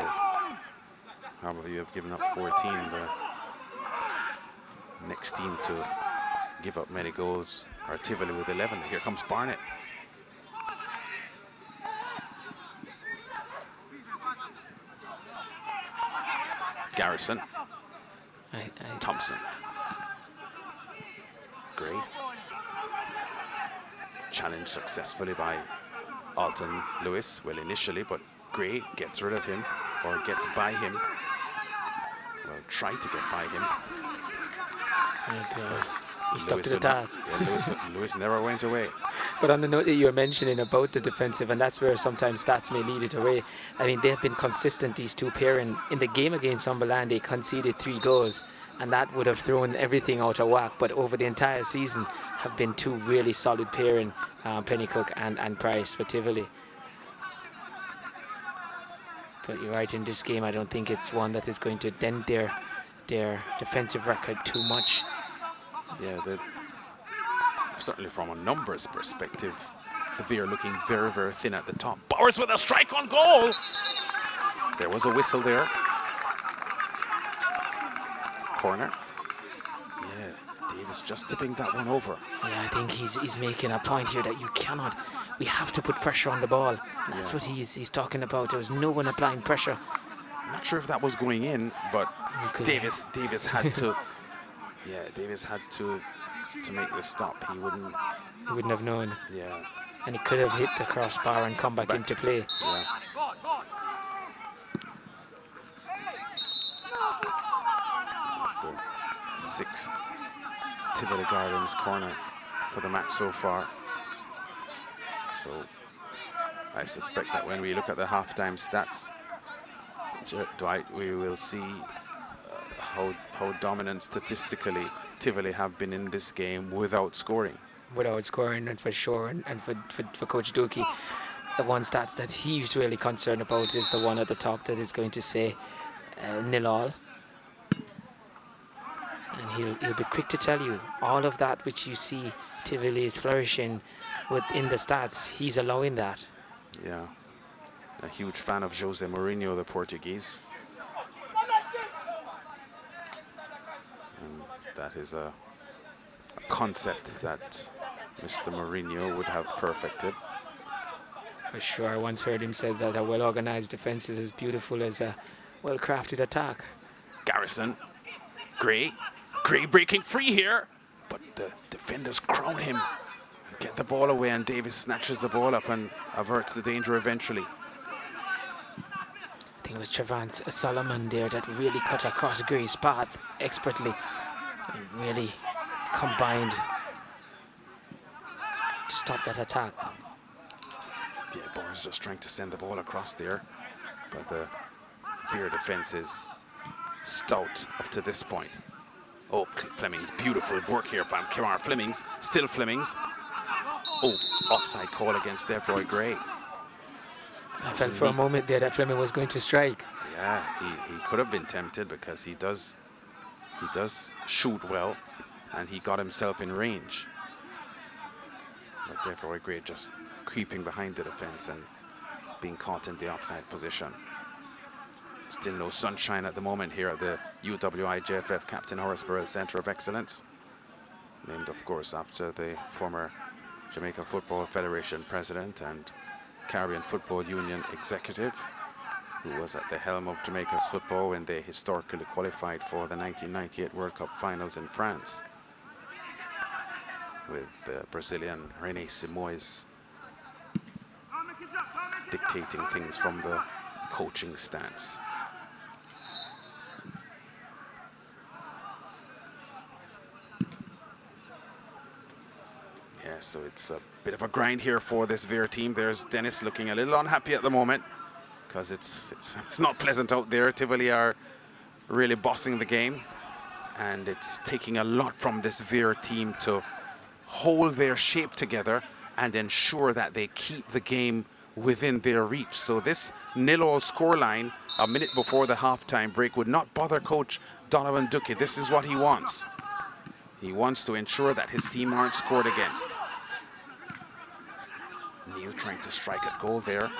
Harborview have given up 14. The next team to give up many goals are Tivoli with 11. Here comes Barnett. Garrison. Thompson. Gray. Challenged successfully by Alton Lewis, well initially, but Gray gets rid of him, or gets by him. Well, try to get by him. And he stuck to the task. Yeah, Lewis never went away. But on the note that you were mentioning about the defensive, and that's where sometimes stats may lead it away. I mean, they've been consistent, these two pairing. In the game against Cumberland, they conceded 3 goals, and that would have thrown everything out of whack. But over the entire season, have been 2 really solid pairing, Pennycook and Price for Tivoli. But you're right, in this game, I don't think it's one that is going to dent their defensive record too much. Yeah, certainly from a numbers perspective, the Vere looking very, very thin at the top. Bowers with a strike on goal. There was a whistle there. Corner. Yeah, Davis just tipping that one over. Yeah, I think he's making a point here that we have to put pressure on the ball. That's what he's talking about. There was no one applying pressure. I'm not sure if that was going in, but Davis had to. Yeah, Davis had to make the stop. He wouldn't have known. Yeah. And he could have hit the crossbar and come back into play. Yeah. That's the 6th Tivoli Gardens corner for the match so far. So I suspect that when we look at the halftime stats, Dwight, we will see how dominant statistically Tivoli have been in this game without scoring. Without scoring, and for sure, and for Coach Dookie, the one stats that he's really concerned about is the one at the top that is going to say 0-all. And he'll be quick to tell you all of that which you see Tivoli is flourishing within the stats. He's allowing that. Yeah, a huge fan of Jose Mourinho, the Portuguese. And that is a concept that Mr. Mourinho would have perfected. For sure, I once heard him say that a well-organized defense is as beautiful as a well-crafted attack. Garrison, Gray breaking free here, but the defenders crown him and get the ball away, and Davis snatches the ball up and averts the danger eventually. I think it was Trevance Solomon there that really cut across Gray's path expertly and really combined to stop that attack. Yeah, Bourne's just trying to send the ball across there, but the Vere defense is stout up to this point. Oh, Fleming's beautiful work here from Kimar Flemings. Still Flemings. Oh, offside call against Devroy Gray. I felt for a moment there that Fleming was going to strike. Yeah, he could have been tempted because he does shoot well, and he got himself in range. But Devroy Gray just creeping behind the defense and being caught in the offside position. Still no sunshine at the moment here at the UWI-JFF Captain Horace Burrell Centre of Excellence, named of course after the former Jamaica Football Federation president and Caribbean Football Union executive, who was at the helm of Jamaica's football when they historically qualified for the 1998 World Cup finals in France, with the Brazilian René Simoes dictating things from the coaching stance. so it's a bit of a grind here for this Vere team. There's Dennis looking a little unhappy at the moment because it's not pleasant out there. Tivoli are really bossing the game, and it's taking a lot from this Vere team to hold their shape together and ensure that they keep the game within their reach. So this 0-0 scoreline a minute before the halftime break would not bother coach Donovan Duckey. This is what he wants. He wants to ensure that his team aren't scored against. Neil trying to strike at goal there.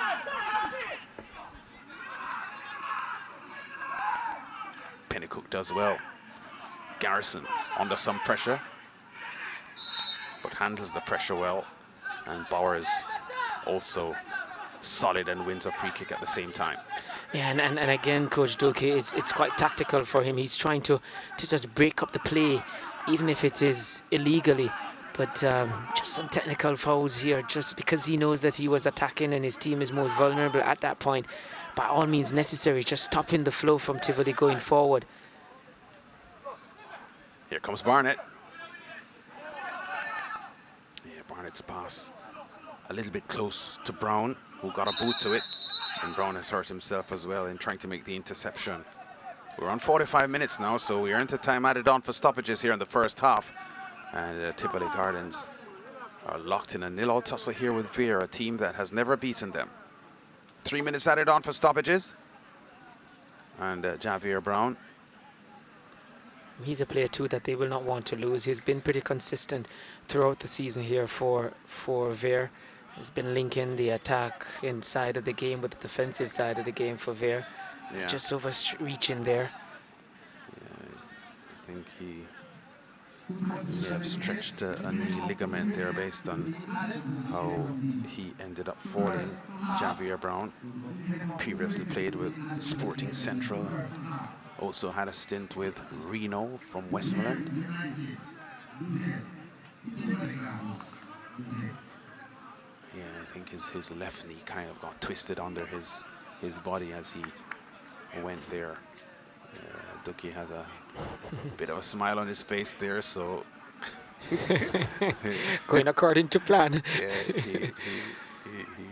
Pennycook does well. Garrison under some pressure, but handles the pressure well. And Bowers also solid and wins a free kick at the same time. Yeah, and again, Coach Duckey, it's quite tactical for him. He's trying to just break up the play, even if it is illegally. But just some technical fouls here, just because he knows that he was attacking and his team is most vulnerable at that point. By all means necessary, just stopping the flow from Tivoli going forward. Here comes Barnett. Yeah, Barnett's pass a little bit close to Brown, who got a boot to it. And Brown has hurt himself as well in trying to make the interception. We're on 45 minutes now, so we are into time added on for stoppages here in the first half. And Tivoli Gardens are locked in a 0-0 tussle here with Vere, a team that has never beaten them. 3 minutes added on for stoppages. And Javier Brown. He's a player too that they will not want to lose. He's been pretty consistent throughout the season here for Vere. He's been linking the attack inside of the game with the defensive side of the game for Vere. Yeah. Just overreaching there. Yeah, I think he have stretched a knee ligament there based on how he ended up falling. Javier Brown previously played with Sporting Central, also had a stint with Reno from Westmoreland. Yeah, I think his left knee kind of got twisted under his body as he went there. Duckey has a bit of a smile on his face there, so going according to plan. Yeah,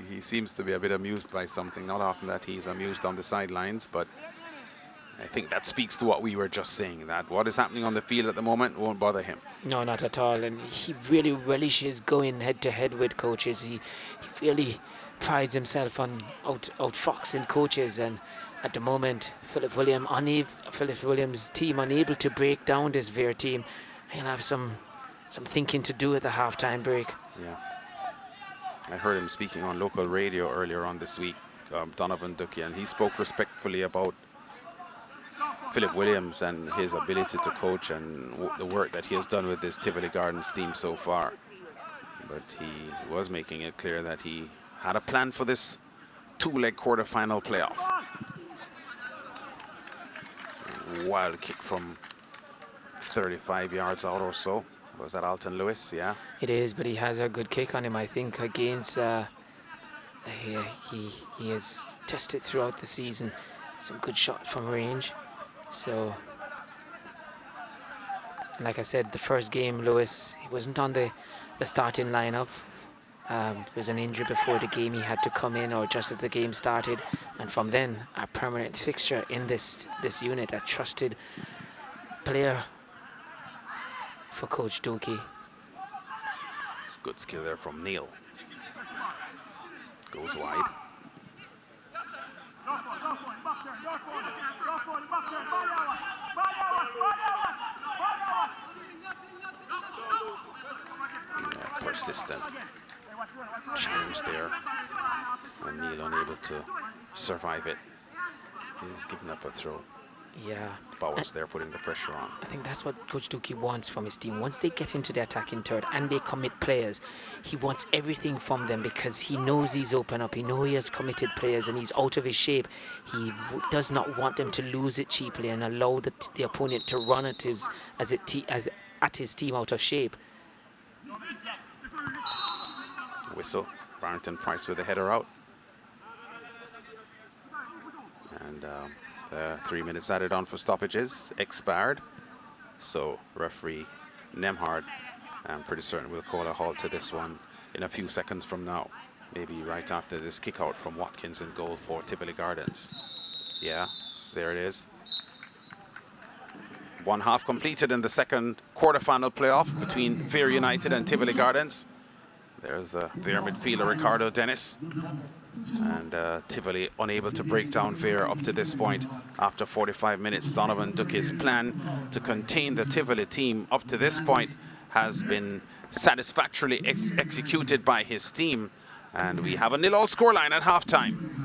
he seems to be a bit amused by something. Not often that he's amused on the sidelines, but I think that speaks to what we were just saying, that what is happening on the field at the moment won't bother him. No, not at all. And he really relishes going head to head with coaches. He really prides himself on outfoxing coaches, and at the moment, Philip Williams' team unable to break down this Vere team. He'll have some thinking to do at the halftime break. Yeah, I heard him speaking on local radio earlier on this week, Donovan Duckey, and he spoke respectfully about Philip Williams and his ability to coach and the work that he has done with this Tivoli Gardens team so far. But he was making it clear that he had a plan for this two-leg quarterfinal playoff. Wild kick from 35 yards out or so. Was that Alton Lewis? Yeah. It is, but he has a good kick on him, I think, against he has tested throughout the season some good shots from range. So, like I said, the first game, Lewis, he wasn't on the starting lineup. There was an injury before the game. He had to come in, or just as the game started, and from then a permanent fixture in this unit, a trusted player for Coach Duckey. Good skill there from Neil. Goes wide. Yeah, persistent challenge there, and Neil unable to survive it. He's given up a throw. Yeah. Bowers there putting the pressure on. I think that's what Coach Duckey wants from his team. Once they get into the attacking third and they commit players, he wants everything from them, because he knows he's open up. He knows he has committed players and he's out of his shape. He does not want them to lose it cheaply and allow the opponent to run at his team out of shape. Whistle. Barrington Price with a header out. And 3 minutes added on for stoppages expired. So referee Nemhard I'm pretty certain we'll call a halt to this one in a few seconds from now. Maybe right after this kick out from Watkins in goal for Tivoli Gardens. Yeah, there it is. One half completed in the second quarterfinal playoff between Vere United and Tivoli Gardens. There's the Vere midfielder Ricardo Dennis. And Tivoli unable to break down Vere up to this point. After 45 minutes, Donovan Ducky's plan to contain the Tivoli team up to this point has been satisfactorily executed by his team. And we have a 0-0 scoreline at halftime.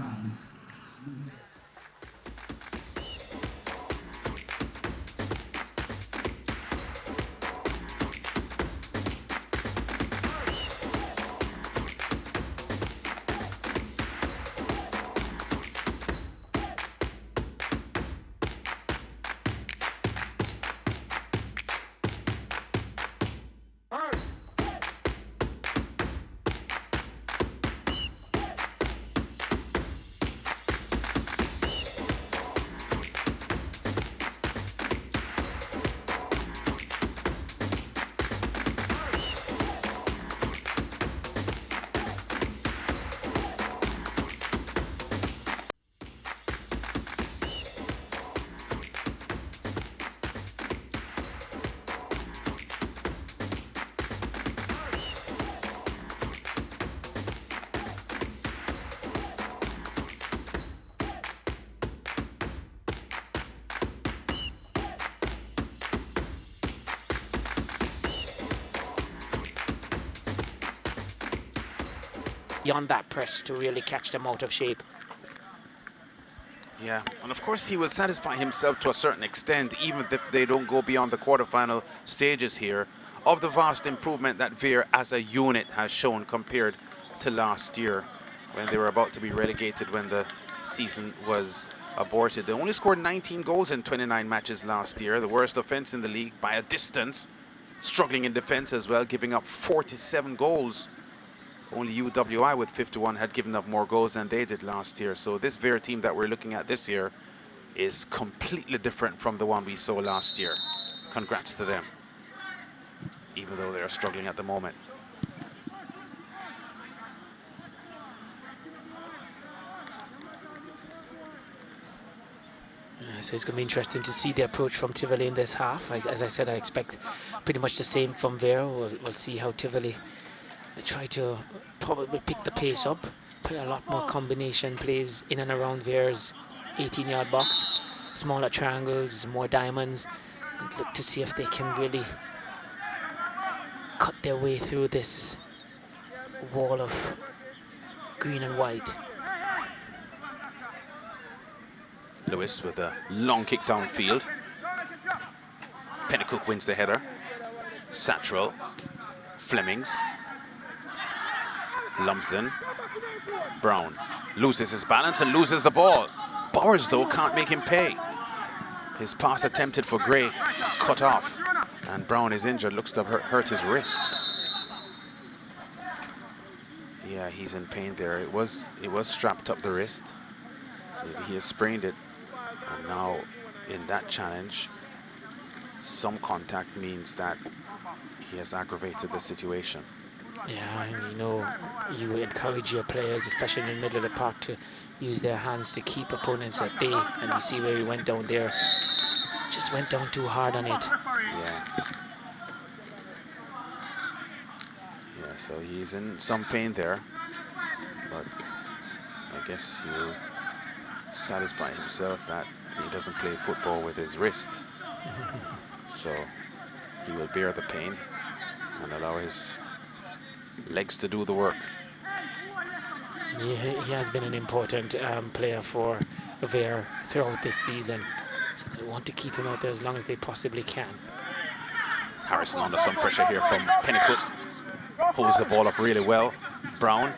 Beyond that press to really catch them out of shape. Yeah, and of course he will satisfy himself to a certain extent, even if they don't go beyond the quarterfinal stages here, of the vast improvement that Vere as a unit has shown compared to last year, when they were about to be relegated when the season was aborted. They only scored 19 goals in 29 matches last year, the worst offense in the league by a distance, struggling in defense as well, giving up 47 goals. Only UWI with 51 had given up more goals than they did last year. So this Vere team that we're looking at this year is completely different from the one we saw last year. Congrats to them, even though they're struggling at the moment. So it's going to be interesting to see the approach from Tivoli in this half. As I said, I expect pretty much the same from Vere. We'll see how Tivoli try to probably pick the pace up, play a lot more combination plays in and around Vere's 18-yard box, smaller triangles, more diamonds, and look to see if they can really cut their way through this wall of green and white. Lewis with a long kick downfield. Pennycook wins the header. Satchel, Flemings, Lumsden, Brown loses his balance and loses the ball. Bowers though can't make him pay. His pass attempted for Gray cut off, and Brown is injured, looks to have hurt his wrist. Yeah, he's in pain there. It was strapped up the wrist. Maybe he has sprained it, and now in that challenge, some contact means that he has aggravated the situation. Yeah, and you know, you encourage your players, especially in the middle of the park, to use their hands to keep opponents at bay. And you see where he went down there, just went down too hard on it. Yeah. Yeah, so he's in some pain there, but I guess he'll satisfy himself that he doesn't play football with his wrist. So he will bear the pain and allow his legs to do the work. He has been an important player for Vere throughout this season. So they want to keep him out there as long as they possibly can. Harrison under some pressure here from Pennycook. Holds the ball up really well. Brown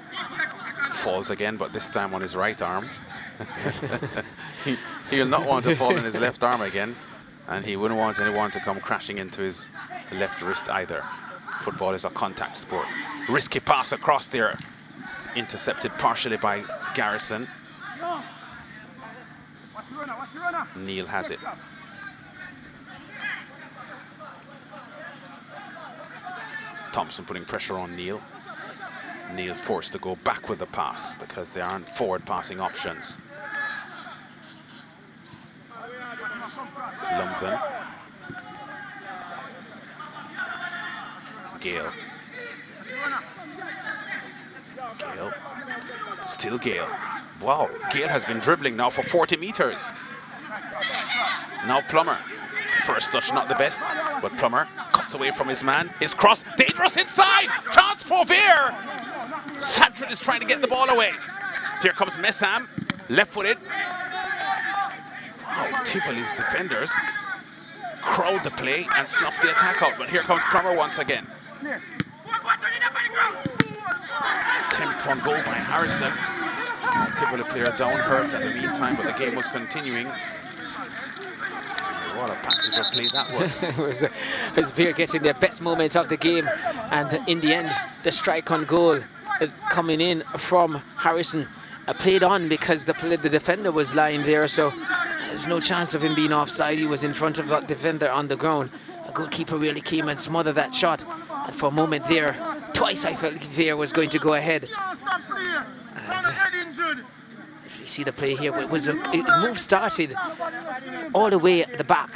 falls again, but this time on his right arm. He'll not want to fall on his left arm again, and he wouldn't want anyone to come crashing into his left wrist either. Football is a contact sport. Risky pass across there, intercepted partially by Garrison. Neil has it. Thompson putting pressure on Neil. Neil forced to go back with the pass because there aren't forward passing options. Lumpkin. Gale. Gale. Still Gale. Wow, Gale has been dribbling now for 40 meters. Now Plummer. First touch not the best, but Plummer cuts away from his man. His cross, dangerous inside! Chance for Vere! Santrin is trying to get the ball away. Here comes Messam, left-footed. Wow, Tivoli's defenders crowd the play and snuff the attack out, but here comes Plummer once again. Attempt on goal by Harrison. Tivoli player down hurt at the meantime, but the game was continuing. What a passage of play that was. It was Vere getting their best moment of the game, and in the end, the strike on goal coming in from Harrison played on because the defender was lying there, so there's no chance of him being offside. He was in front of that defender on the ground. A goalkeeper really came and smothered that shot, and for a moment there, twice I felt Vere was going to go ahead. If you see the play here, the move started all the way at the back,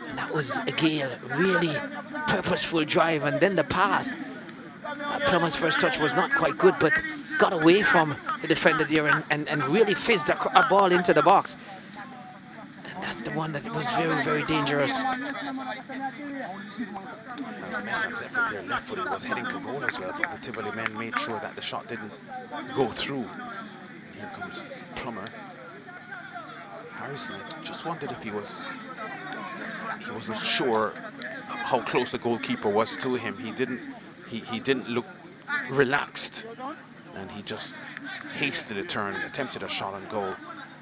and that was a Gale really purposeful drive, and then the pass. Plummer's first touch was not quite good, but got away from the defender there and really fizzed a ball into the box. And that's the one that was very, very dangerous. Messam's effort there, left-footed, was heading to goal as well, but the Tivoli men made sure that the shot didn't go through. And here comes Plummer. Harrison, I just wondered if he wasn't sure how close the goalkeeper was to him. He didn't look relaxed, and he just hastily turned, attempted a shot on goal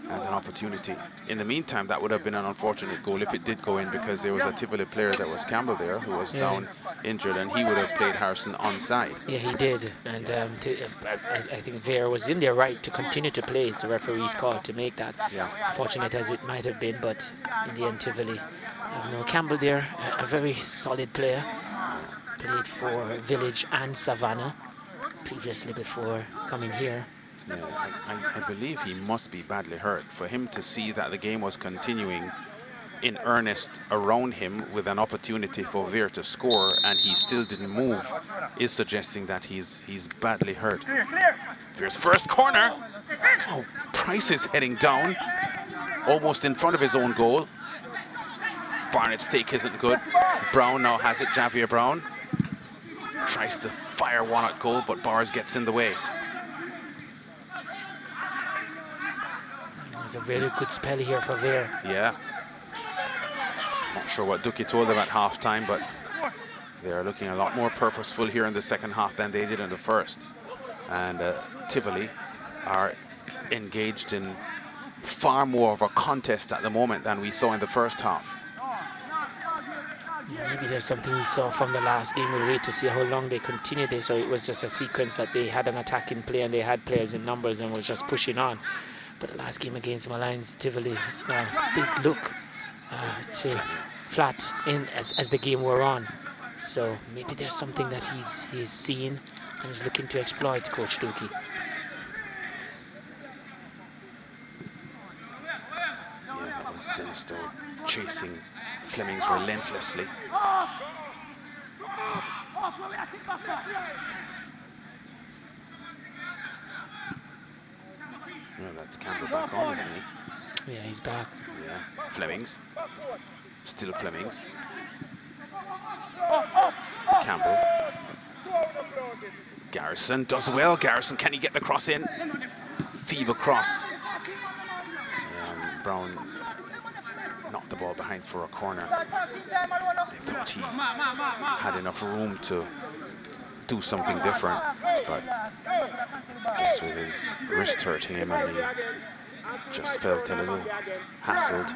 and an opportunity. In the meantime, that would have been an unfortunate goal if it did go in, because there was a Tivoli player, that was Campbell there, who was down injured, and he would have played Harrison onside. Yeah, he did, and I think Vere was in their right to continue to play. It's the referee's call to make that. Yeah. Fortunate as it might have been, but in the end, Tivoli. Campbell there, a very solid player. Played for Village and Savannah previously before coming here. Yeah, I believe he must be badly hurt. For him to see that the game was continuing in earnest around him with an opportunity for Vere to score, and he still didn't move, is suggesting that he's badly hurt. Vere's first corner. Oh, Price is heading down, almost in front of his own goal. Barnett's take isn't good. Brown now has it, Javier Brown. Tries to fire one at goal, but Bars gets in the way. It was a very good spell here for Vere. Yeah. Not sure what Duki told them at half-time, but they are looking a lot more purposeful here in the second half than they did in the first. And Tivoli are engaged in far more of a contest at the moment than we saw in the first half. Maybe there's something we saw from the last game. We'll wait to see how long they continue this, or it was just a sequence that they had an attacking play and they had players in numbers and was just pushing on. But the last game against Malines, Tivoli did look to flat in as the game wore on. So maybe there's something that he's seeing and is looking to exploit, Coach Dookie. Yeah, that was Denisto chasing Flemings relentlessly. Yeah, that's Campbell back on, isn't he? Yeah, he's back. Yeah, Flemings. Still Flemings. Campbell. Garrison does well. Garrison, can he get the cross in? Feeble cross. Brown knocked the ball behind for a corner. I thought he had enough room to do something different, but I guess with his wrist hurting him and he just felt a little hassled,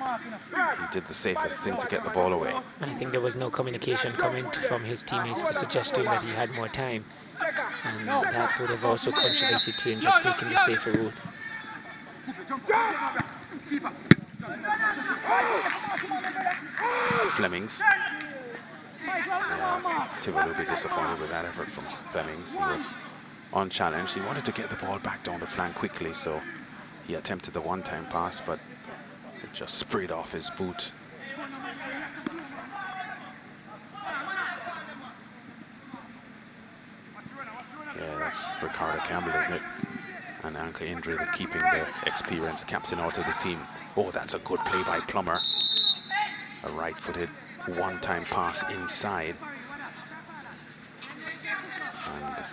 he did the safest thing to get the ball away. I think there was no communication coming from his teammates to suggest to him that he had more time, and that would have also contributed to him just taking the safer route. Flemings. Tivoli will be disappointed with that effort from Flemings. He was unchallenged. He wanted to get the ball back down the flank quickly, so he attempted the one-time pass, but it just sprayed off his boot. Yeah, that's Ricardo Campbell, isn't it? An ankle injury that's keeping the experienced captain out of the team. Oh, that's a good play by Plummer. A right-footed one-time pass inside. And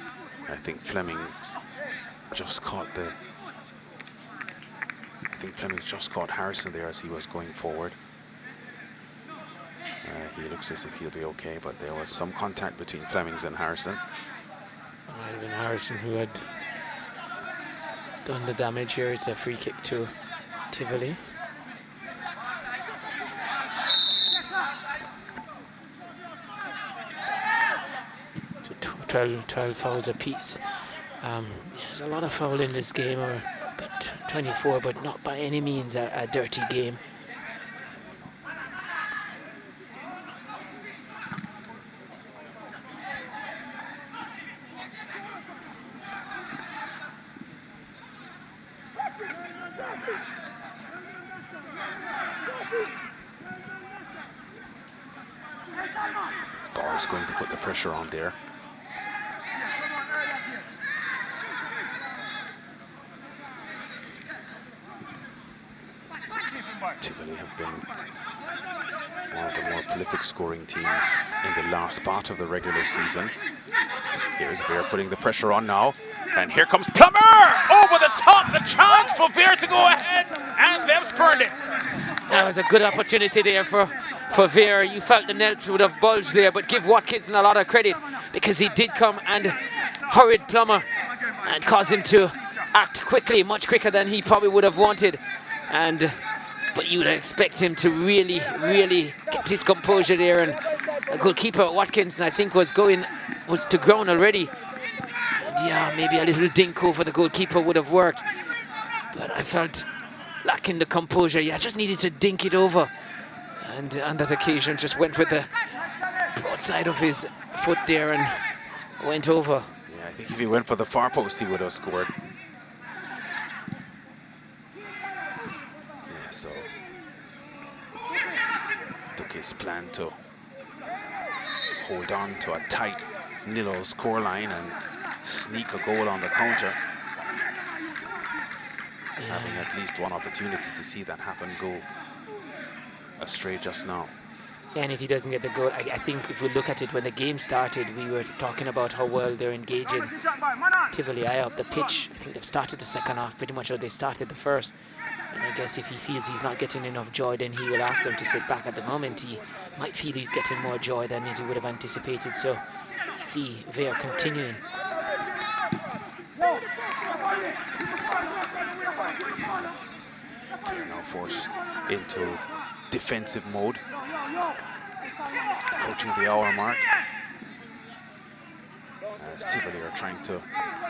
I think Flemings just caught Harrison there as he was going forward. He looks as if he'll be okay, but there was some contact between Flemings and Harrison. Might have been Harrison who had done the damage here. It's a free kick to Tivoli. 12 fouls apiece. There's a lot of foul in this game, but 24, but not by any means a dirty game. Barr is going to put the pressure on there. Tivoli have been one of the more prolific scoring teams in the last part of the regular season. Here's Vere putting the pressure on now. And here comes Plummer! Over the top, the chance for Vere to go ahead, and they've spurned it. That was a good opportunity there for Vere. You felt the net would have bulged there, but give Watkinson a lot of credit because he did come and hurried Plummer and caused him to act quickly, much quicker than he probably would have wanted. But you would expect him to really keep his composure there, and a goalkeeper Watkinson I think was to ground already. And yeah, maybe a little dink over the goalkeeper would have worked, but I felt lacking the composure. Yeah, just needed to dink it over, and on that occasion just went with the broadside of his foot there and went over. Yeah, I think if he went for the far post he would have scored. So took his plan to hold on to a tight nil scoreline and sneak a goal on the counter. Yeah. Having at least one opportunity to see that happen go astray just now. And if he doesn't get the goal, I think if we look at it when the game started, we were talking about how well they're engaging Tivoli up the pitch. I think they've started the second half pretty much how they started the first. And I guess if he feels he's not getting enough joy, then he will ask them to sit back. At the moment, he might feel he's getting more joy than he would have anticipated. So you see Vere continuing. They're now forced into defensive mode, approaching the hour mark, as Tivoli are trying to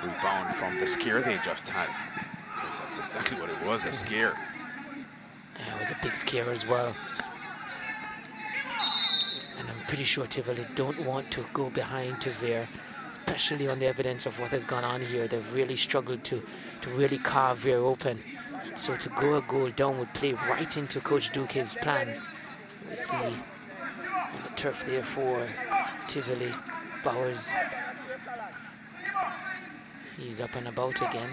rebound from the scare they just had. Because that's exactly what it was, a scare. Yeah, it was a big scare as well. And I'm pretty sure Tivoli don't want to go behind to Vere, especially on the evidence of what has gone on here. They've really struggled to really carve Vere open. And so to go a goal down would play right into Coach Duque's plans. We see on the turf there for Tivoli, Bowers. He's up and about again.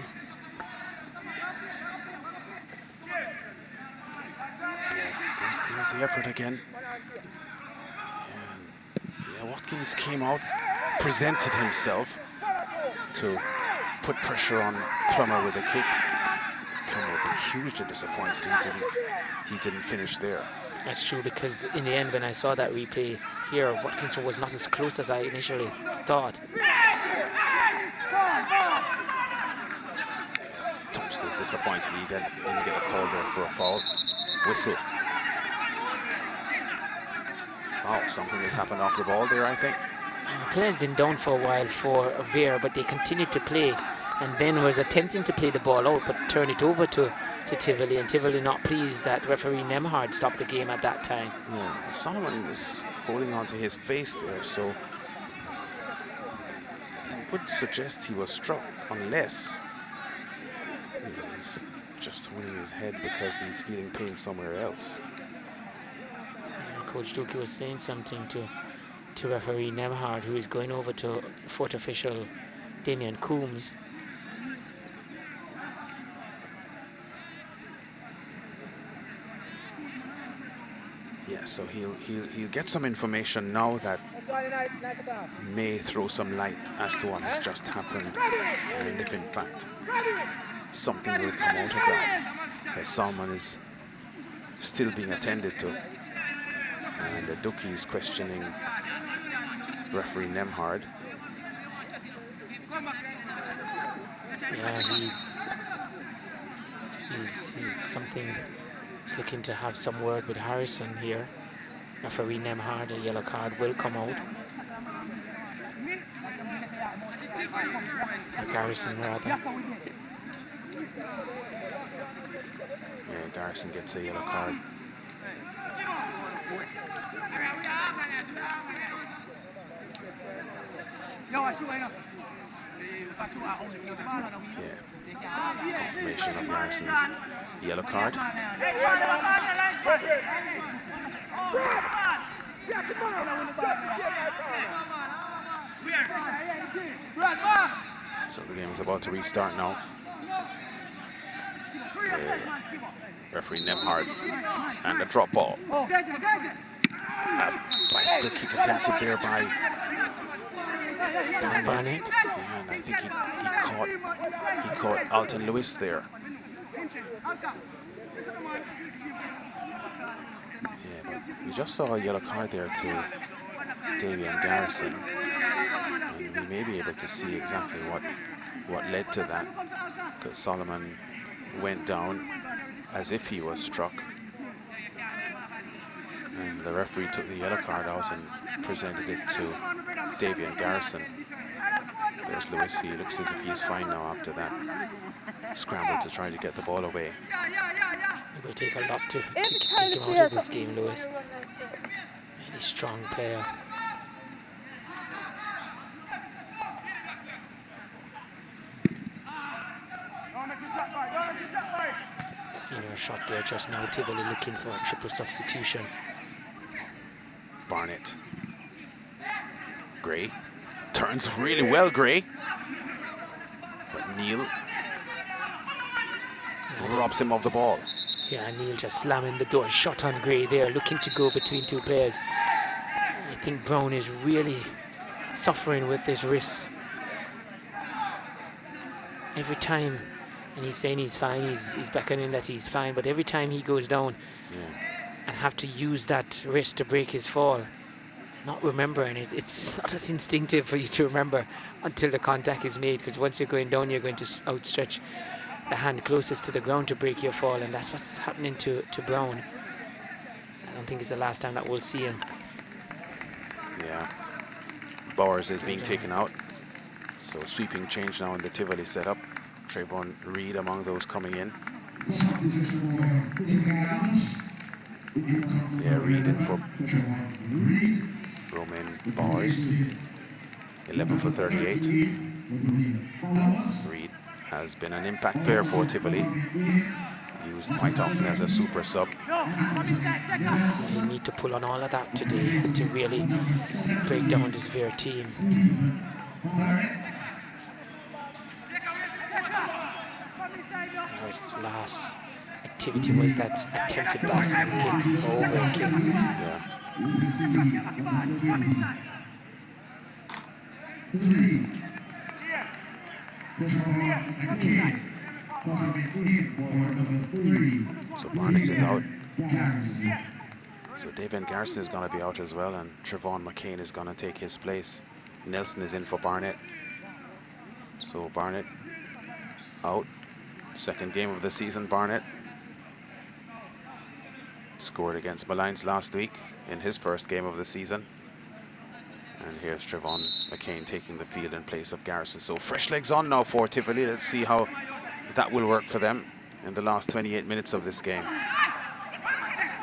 There's the effort again. And Watkins came out, presented himself to put pressure on Plummer with a kick. Plummer would be hugely disappointed he didn't finish there. That's true, because in the end when I saw that replay here, Watkinson was not as close as I initially thought. Thompson is disappointed he didn't get a call there for a foul. Whistle. Wow, something has happened off the ball there, I think. The play has been down for a while for Vere, but they continued to play, and Ben was attempting to play the ball out but turn it over to to Tivoli, and Tivoli not pleased that referee Nemhard stopped the game at that time. Yeah, Solomon is holding on to his face there, so I would suggest he was struck unless he's just holding his head because he's feeling pain somewhere else. And Coach Duki was saying something to referee Nemhard, who is going over to fourth official Damian Coombs. Yeah, so he'll get some information now that may throw some light as to what has just happened, and if in fact something will come out of that. As Salman is still being attended to, and the Duki is questioning referee Nemhard. Yeah, he's something. He's looking to have some word with Harrison here. Referee Nemhard, a yellow card will come out. Or Garrison, rather. Yeah, Garrison gets a yellow card. Yeah, confirmation of Garrison's yellow card. So the game is about to restart now. Referee Nemhard and a drop ball. A bicycle kick attempted there by Barnett. Yeah, and I think he caught Alton Lewis there. Yeah, but we just saw a yellow card there to Davian Garrison, and we may be able to see exactly what led to that, because Solomon went down as if he was struck, and the referee took the yellow card out and presented it to Davian Garrison. There's Lewis. He looks as if he's fine now after that scramble to try to get the ball away. It will take a lot to take him out of this game, Lewis. Really strong player. Senior shot there just now. Tivoli looking for a triple substitution. Barnett. Gray. Turns really well, Gray. But Neil robs him of the ball. Yeah, Neil just slamming the door. Shot on Gray there, looking to go between two players. I think Brown is really suffering with this wrist. Every time, and he's saying he's fine, he's beckoning that he's fine, but every time he goes down and have to use that wrist to break his fall, not remembering it, it's not as instinctive for you to remember until the contact is made, because once you're going down, you're going to outstretch the hand closest to the ground to break your fall, and that's what's happening to Brown. I don't think it's the last time that we'll see him. Yeah. Bowers is being taken out. So sweeping change now in the Tivoli setup. Trayvon Reed among those coming in. Yeah, Reed in for Roman Bowers. 11 for 38. Reed has been an impact player for Tivoli. Used quite often as a super sub. You need to pull on all of that today to really break down this Vere team. His last activity was that attempted basket kick, over kick. So Barnett is out. So Davian Garrison is going to be out as well, and Trevon McCain is going to take his place. Nelson is in for Barnett. So Barnett out. Second game of the season, Barnett. Scored against Malines last week in his first game of the season. And here's Trevon McCain taking the field in place of Garrison. So fresh legs on now for Tivoli. Let's see how that will work for them. in the last 28 minutes of this game.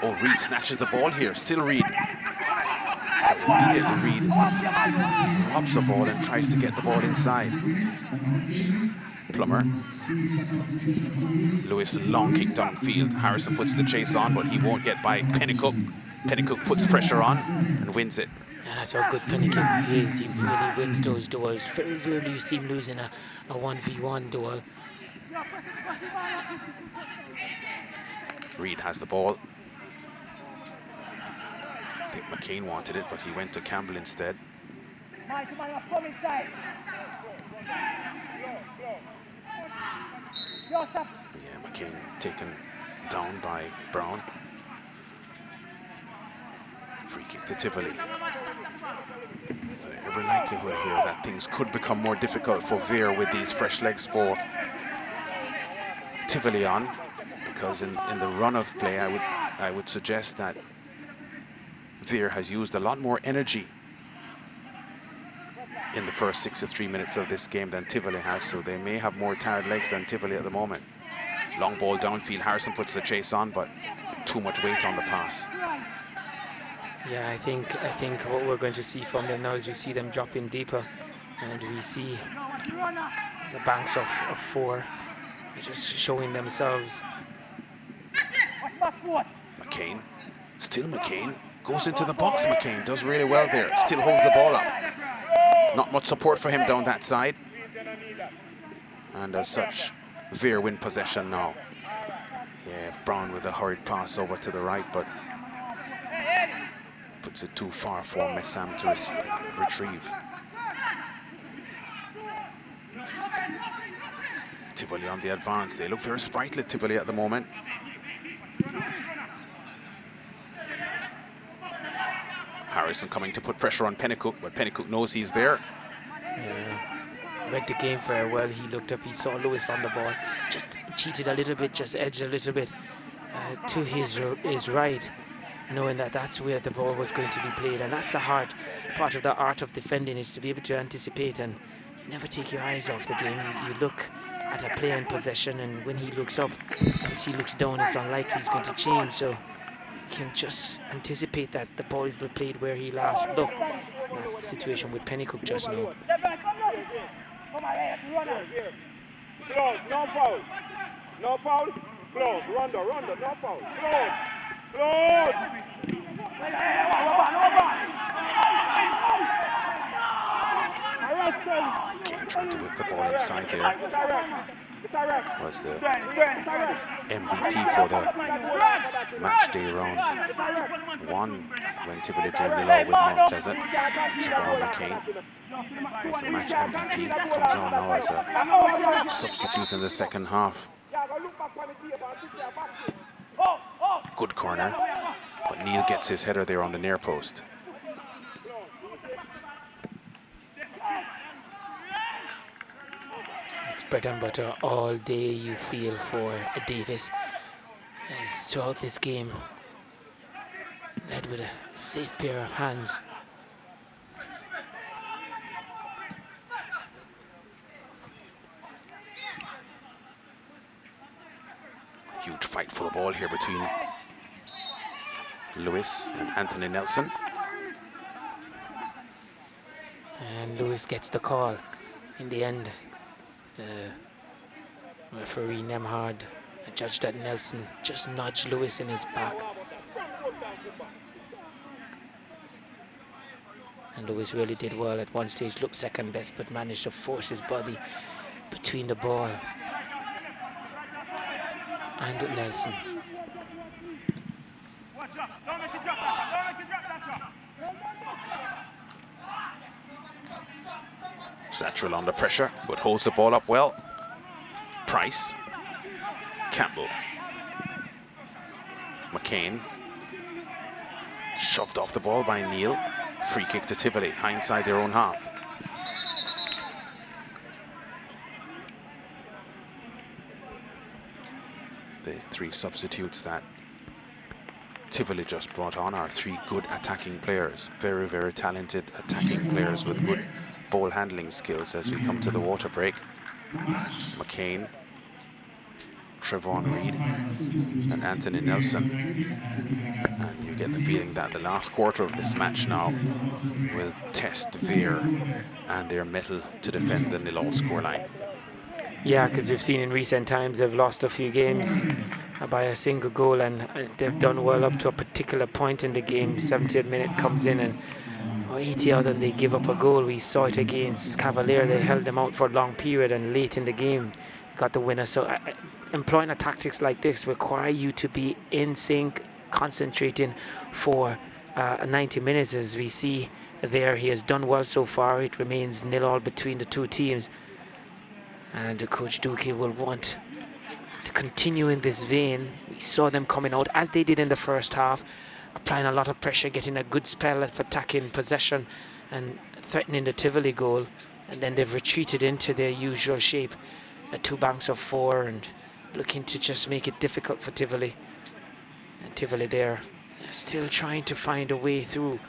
Oh, Reed snatches the ball here. Still Reed. So immediately Reed robs the ball and tries to get the ball inside. Plummer. Lewis, long kick downfield. Harrison puts the chase on, but he won't get by Pennycook. Pennycook puts pressure on and wins it. And that's how good Pennycook is. He really wins those duels. Very rarely you see him losing a 1v1 duel. Reed has the ball. I think McCain wanted it, but he went to Campbell instead. Yeah, McCain taken down by Brown. Free kick to Tivoli. Every likelihood here that things could become more difficult for Vere with these fresh legs for Tivoli on, because in the run of play I would suggest that Vere has used a lot more energy in the first 6 to 3 minutes of this game than Tivoli has, so they may have more tired legs than Tivoli at the moment. Long ball downfield, Harrison puts the chase on, but too much weight on the pass. Yeah, I think what we're going to see from them now is we see them dropping deeper, and we see the banks of 4 just showing themselves. McCain, still McCain, goes into the box. McCain does really well there, still holds the ball up. Not much support for him down that side, and as such Vere win possession now. Yeah, Brown with a hurried pass over to the right, but puts it too far for Messam to retrieve. Tivoli on the advance. They look very sprightly, Tivoli, at the moment. Harrison coming to put pressure on Pennycook, but Pennycook knows he's there. Yeah, read the game very well. He looked up, he saw Lewis on the ball, just cheated a little bit, just edged a little bit to his right, knowing that that's where the ball was going to be played. And that's the hard part of the art of defending, is to be able to anticipate and never take your eyes off the game. You look at a player in possession, and when he looks up, once he looks down, it's unlikely he's going to change. So can just anticipate that the ball will be played where he last looked. And that's the situation with Pennycook just now. Close, no foul. No foul. Close, Rondo, no foul. Close. Close. King trying to whip the ball inside there. Was the MVP for the match day round 1 when Tivoli drew nil with Mount Pleasant. Siobhan McCain was the match MVP. Comes on now as a substitute in the second half. Good corner, but Neil gets his header there on the near post. Bread and butter all day, you feel, for Davis, as throughout this game led with a safe pair of hands. Huge fight for the ball here between Lewis and Anthony Nelson. And Lewis gets the call in the end. Referee Nemhard judged that Nelson just nudged Lewis in his back. And Lewis really did well at one stage, looked second best, but managed to force his body between the ball and Nelson. Satchel under pressure, but holds the ball up well. Price. Campbell. McCain. Shoved off the ball by Neil. Free kick to Tivoli, inside their own half. The 3 substitutes that Tivoli just brought on are 3 good attacking players. Very, very talented attacking players with good ball handling skills as we come to the water break. McCain Trevon Reed and Anthony Nelson. And you get the feeling that the last quarter of this match now will test Vere and their mettle to defend the 0-0 scoreline. Yeah, because we've seen in recent times they've lost a few games by a single goal, and they've done well up to a particular point in the game. 70th minute comes in, and 80th, and they give up a goal. We saw it against Cavalier. They held them out for a long period, and late in the game got the winner. So employing a tactics like this require you to be in sync, concentrating for 90 minutes. As we see there, he has done well so far. It remains 0-0 between the two teams, and Coach Duque will want to continue in this vein. We saw them coming out as they did in the first half, applying a lot of pressure, getting a good spell of attacking possession and threatening the Tivoli goal, and then they've retreated into their usual shape, 2 banks of 4, and looking to just make it difficult for Tivoli. And Tivoli there still trying to find a way through.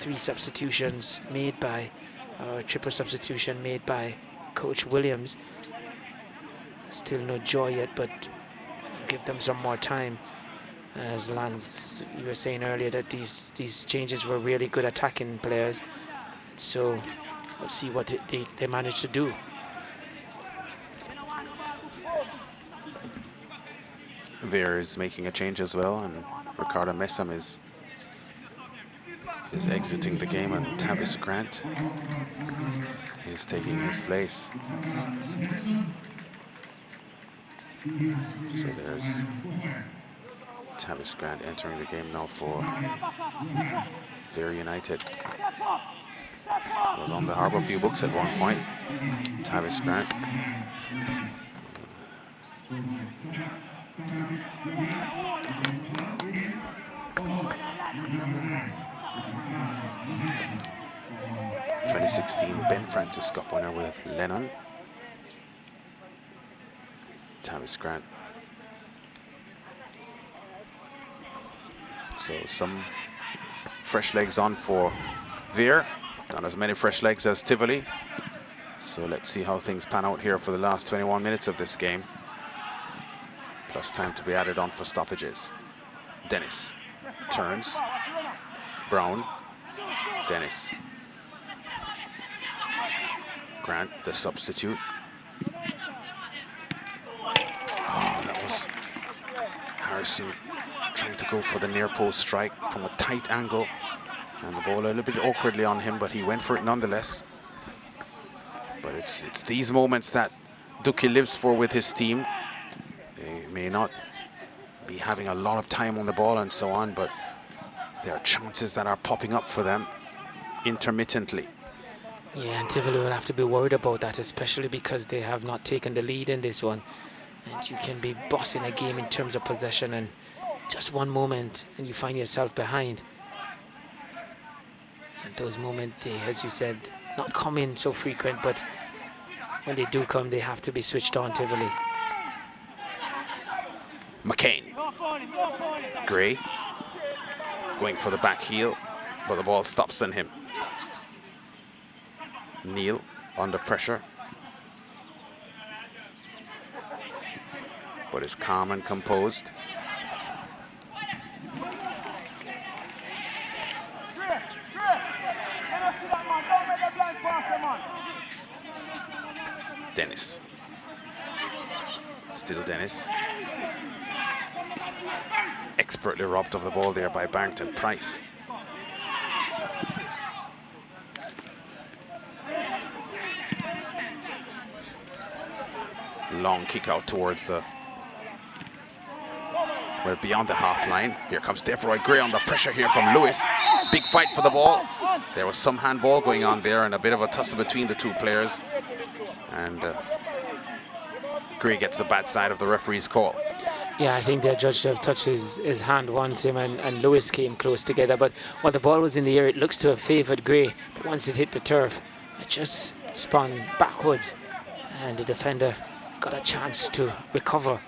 3 substitutions made by, triple substitution made by Coach Williams. Still no joy yet, but give them some more time. As Lance, you were saying earlier that these changes were really good attacking players. So we'll see what they manage to do. Vere is making a change as well, and Ricardo Messam is exiting the game, and Tavis Grant is taking his place. So there's Tavis Grant entering the game now for Vere United. Was on the Harborview books at one point. Tavis Grant. '16 Ben Francis Cup winner with Lennon. Tavis Grant. So some fresh legs on for Vere. Not as many fresh legs as Tivoli. So let's see how things pan out here for the last 21 minutes of this game. Plus time to be added on for stoppages. Dennis turns. Brown. Dennis. Grant, the substitute. Oh, that was Harrison trying to go for the near post strike from a tight angle, and the ball a little bit awkwardly on him, but he went for it nonetheless. But it's these moments that Duque lives for with his team. They may not be having a lot of time on the ball and so on, but there are chances that are popping up for them intermittently. Yeah, and Tivoli will have to be worried about that, especially because they have not taken the lead in this one. And you can be bossing a game in terms of possession, and just one moment and you find yourself behind. And those moments, they, as you said, not come in so frequent, but when they do come, they have to be switched on. Tivoli. McCain. Gray going for the back heel, but the ball stops on him. Neal under pressure, but is calm and composed. Dennis. Still Dennis. Expertly robbed of the ball there by Barrington Price. Long kick out towards the, well, beyond the half line. Here comes Devroy Gray under pressure here from Lewis. Big fight for the ball. There was some handball going on there and a bit of a tussle between the two players. And Gray gets the bad side of the referee's call. Yeah, I think the judge have touched his hand once, him and Lewis came close together. But while the ball was in the air, it looks to have favoured Gray. But once it hit the turf, it just spun backwards, and the defender got a chance to recover.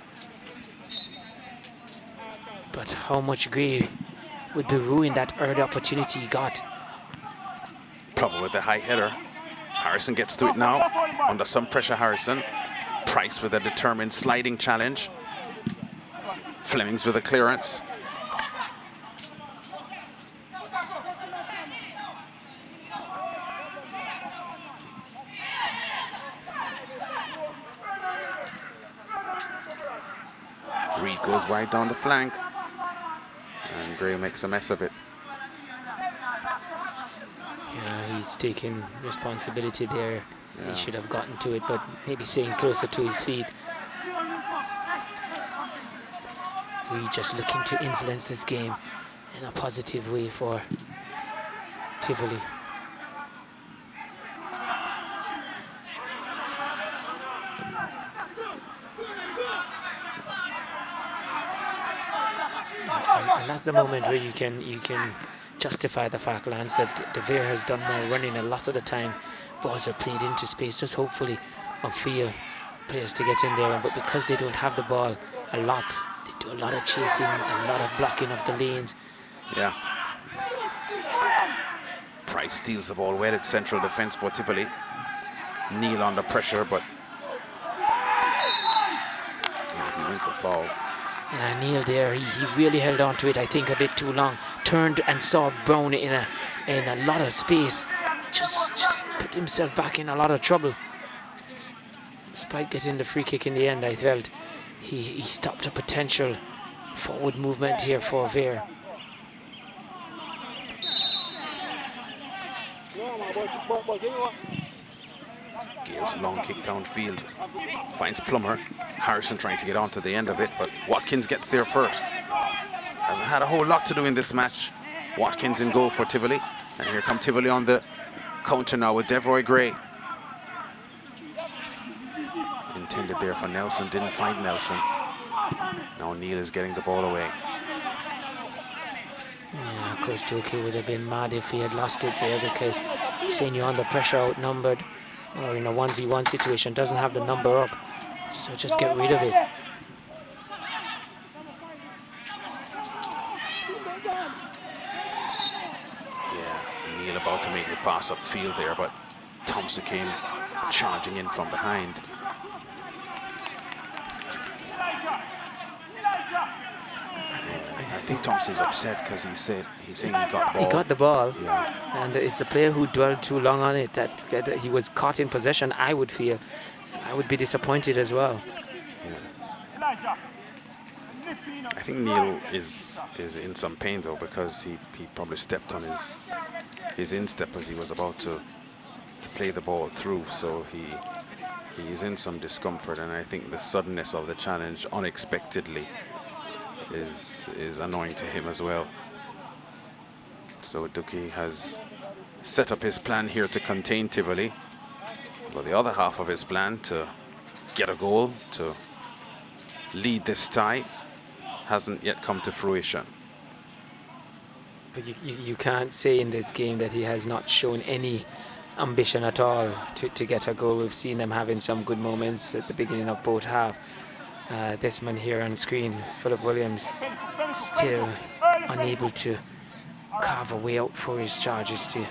But how much Gray would be ruined that early opportunity he got. Problem with the high header. Harrison gets to it now. Under some pressure, Harrison. Price with a determined sliding challenge. Flemings with a clearance. Reed goes wide down the flank, and Gray makes a mess of it. Yeah, he's taking responsibility there. Yeah. He should have gotten to it, but maybe staying closer to his feet. Reed just looking to influence this game in a positive way for Tivoli. And that's the moment where you can justify the fact, Lance, that the Vere has done more running a lot of the time. Balls are played into space, just hopefully upfield players to get in there. But because they don't have the ball a lot, they do a lot of chasing, a lot of blocking of the lanes. Yeah. Price steals the ball well at central defence for Tivoli. Neal under pressure, but he wins a foul. Yeah, Neal there, he really held on to it, I think, a bit too long. Turned and saw Brown in a lot of space. Just put himself back in a lot of trouble. Despite getting the free kick in the end, I felt he stopped a potential forward movement here for Vere. Gale's long kick downfield. Finds Plummer. Harrison trying to get onto the end of it, but Watkins gets there first. Hasn't had a whole lot to do in this match. Watkins in goal for Tivoli. And here come Tivoli on the counter now with Devroy Gray. Intended there for Nelson, didn't find Nelson. Now Neal is getting the ball away. Yeah, Coach Doki would have been mad if he had lost it there, because seeing you under pressure, outnumbered, or in a 1v1 situation, doesn't have the number up. So just get rid of it. Yeah, Neal about to make the pass upfield there, but Thompson came charging in from behind. I think Thompson's upset because he's saying he got ball. He got the ball, yeah. And it's the player who dwelled too long on it that he was caught in possession. I would feel, I would be disappointed as well. Yeah. I think Neal is in some pain though, because he probably stepped on his instep as he was about to play the ball through, so he is in some discomfort, and I think the suddenness of the challenge unexpectedly is annoying to him as well. So Duki has set up his plan here to contain Tivoli, but the other half of his plan to get a goal, to lead this tie, hasn't yet come to fruition. But you can't say in this game that he has not shown any ambition at all to get a goal. We've seen them having some good moments at the beginning of both halves. This man here on screen, Philip Williams, still unable to carve a way out for his charges to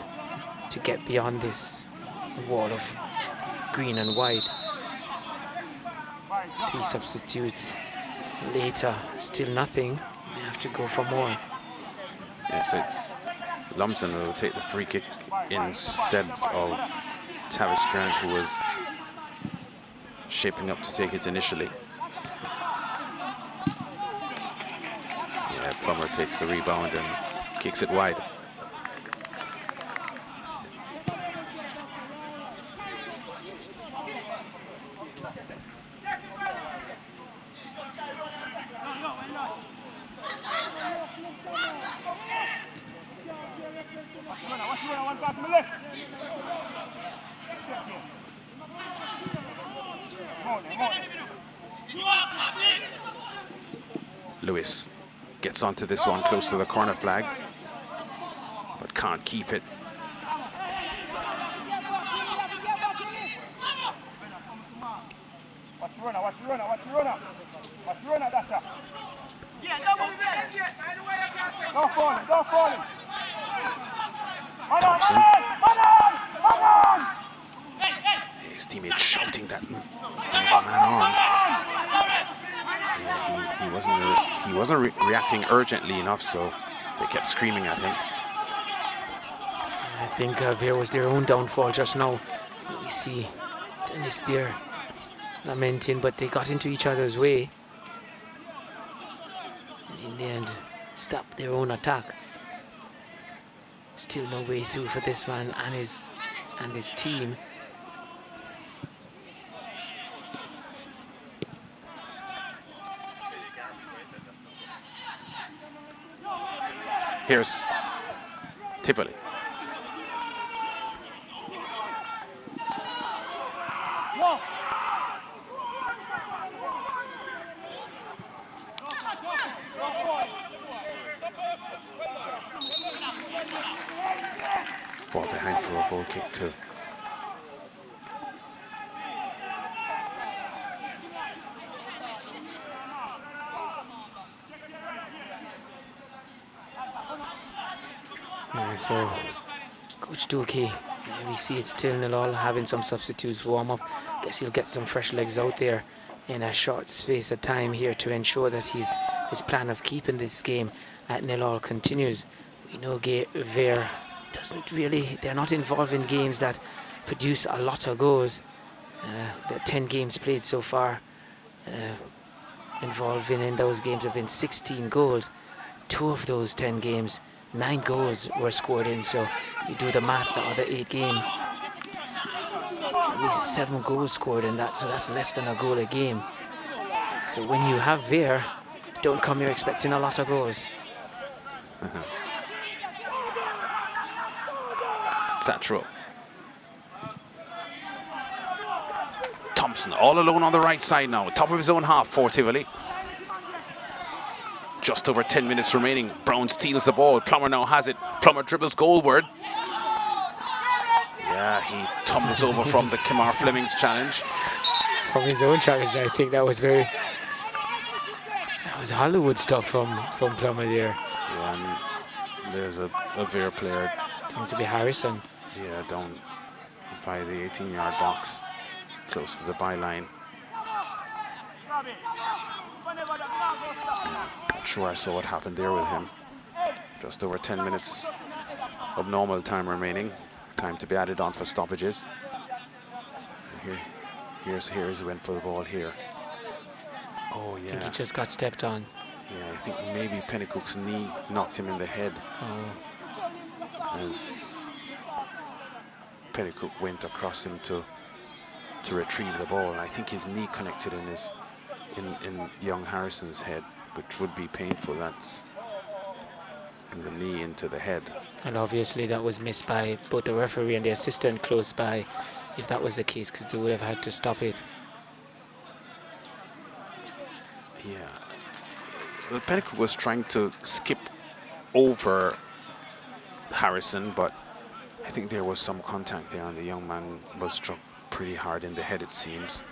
get beyond this wall of green and white. 3 substitutes later, still nothing. They have to go for more. Yeah, so it's Lumsden who will take the free kick instead of Tavis Grant, who was shaping up to take it initially. Yeah, Plummer takes the rebound and kicks it wide. Lewis gets onto this one close to the corner flag, but can't keep it. Thompson. His teammates shouting that man on. Yeah, he wasn't reacting urgently enough, so they kept screaming at him. I think Vere was their own downfall just now. You see Dennis there lamenting, but they got into each other's way. And in the end, stopped their own attack. Still no way through for this man and his team. Here's Tivoli. Ball behind for a goal kick too. Yeah, so Coach Doki, we see it's still 0-0, having some substitutes warm up. Guess he'll get some fresh legs out there in a short space of time here to ensure that his plan of keeping this game at 0-0 continues. We know Vere doesn't really, they're not involved in games that produce a lot of goals. The 10 games played so far, involving in those games have been 16 goals. 2 of those 10 games, 9 goals were scored in, so you do the math, the other 8 games, at least 7 goals scored in that, so that's less than a goal a game. So when you have Vere, don't come here expecting a lot of goals. Satchel. Thompson all alone on the right side now, top of his own half for Tivoli. Just over 10 minutes remaining. Brown steals the ball. Plummer now has it. Plummer dribbles goalward. Yeah, he tumbles over from the Kimar Fleming's challenge. From his own challenge, I think that was Hollywood stuff from Plummer there. Yeah, and there's a Vere player. Seems to be Harrison. Yeah, down by the 18-yard box, close to the byline. Not sure I saw what happened there with him. Just over 10 minutes of normal time remaining. Time to be added on for stoppages. Here's he went for the ball here. Oh yeah. I think he just got stepped on. Yeah, I think maybe Pennycook's knee knocked him in the head. Oh. As Pennycook went across him to retrieve the ball. I think his knee connected in young Harrison's head, which would be painful. That's in the knee into the head. And obviously that was missed by both the referee and the assistant close by, if that was the case, because they would have had to stop it. Yeah. Well, Pennycook was trying to skip over Harrison, but I think there was some contact there, and the young man was struck pretty hard in the head, it seems.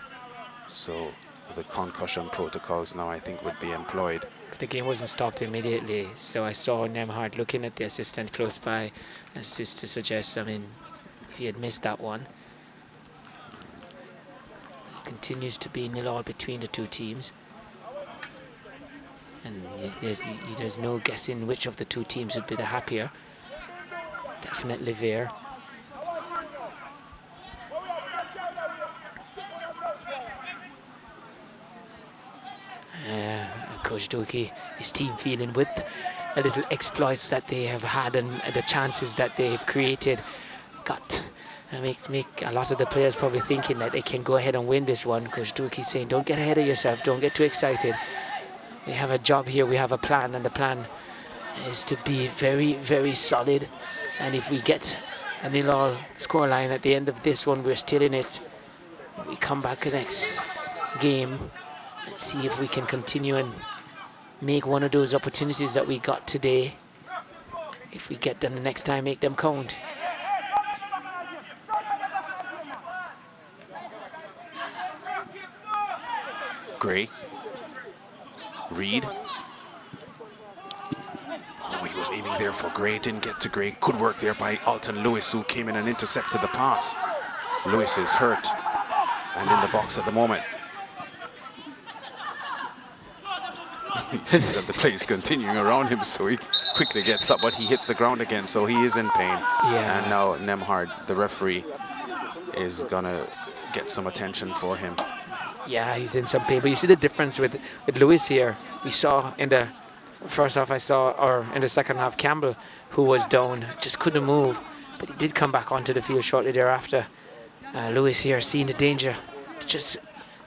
So the concussion protocols now, I think, would be employed. But the game wasn't stopped immediately, so I saw Nemhard looking at the assistant close by as just to suggest, I mean, if he had missed that one. It continues to be 0-0 between the two teams. And there's no guessing which of the two teams would be the happier. Definitely Vere. Coach Doki, his team feeling with the little exploits that they have had and the chances that they've created, make a lot of the players probably thinking that they can go ahead and win this one. Coach Doki saying, don't get ahead of yourself, don't get too excited. We have a job here, we have a plan, and the plan is to be very, very solid. And if we get a 0-0 scoreline at the end of this one, we're still in it. We come back the next game and see if we can continue and make one of those opportunities that we got today. If we get them the next time, make them count. Gray. Reed. Oh, he was aiming there for Gray, didn't get to Gray. Good work there by Alton Lewis, who came in and intercepted the pass. Lewis is hurt and in the box at the moment. He sees that the play is continuing around him, so he quickly gets up, but he hits the ground again, so he is in pain. Yeah. And now Nemhard, the referee, is gonna get some attention for him. Yeah, he's in some pain. But you see the difference with Lewis here. We saw in the first half, or in the second half, Campbell, who was down, just couldn't move. But he did come back onto the field shortly thereafter. Lewis here, seeing the danger, just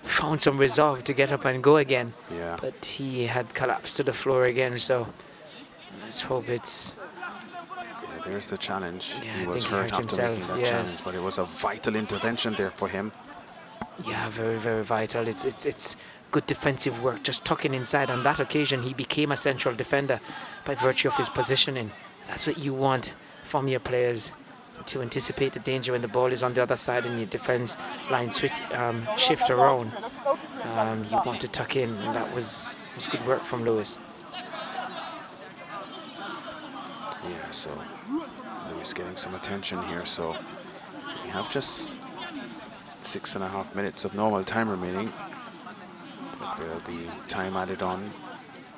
found some resolve to get up and go again. Yeah. But he had collapsed to the floor again, so let's hope it's... Yeah, there's the challenge. Yeah, he I was think he hurt hurt after himself, making that yes. challenge, but it was a vital intervention there for him. Yeah, very, very vital. It's good defensive work, just tucking inside. On that occasion, he became a central defender by virtue of his positioning. That's what you want from your players, to anticipate the danger when the ball is on the other side and your defense line shift around. You want to tuck in, and that was good work from Lewis. Yeah, so Lewis getting some attention here. So we have just 6.5 minutes of normal time remaining, but there'll be time added on,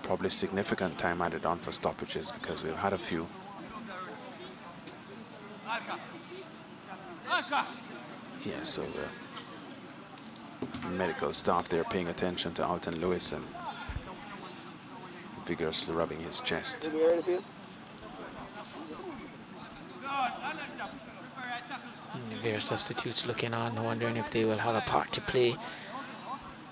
probably significant time added on for stoppages, because we've had a few. Yeah, so the medical staff there paying attention to Alton Lewis and vigorously rubbing his chest. The Vere substitutes looking on, wondering if they will have a part to play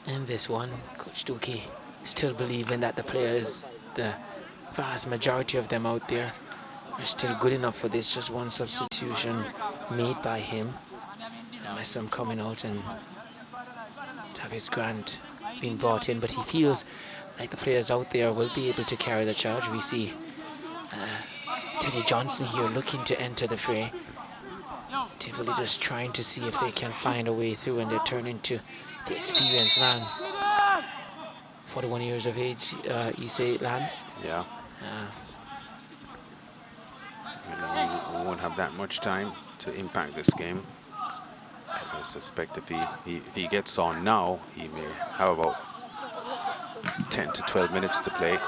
in this one. Coach Dookie still believing that the players, the vast majority of them out there, are still good enough for this. Just one substitution made by him. Unless I'm coming out and Tavis Grant being brought in, but he feels like the players out there will be able to carry the charge. We see Teddy Johnson here looking to enter the fray. Tivoli just trying to see if they can find a way through, and they're turning to the experienced man. 41 years of age, you say, Lance? Yeah. We won't have that much time to impact this game. I suspect if he gets on now, he may have about 10 to 12 minutes to play.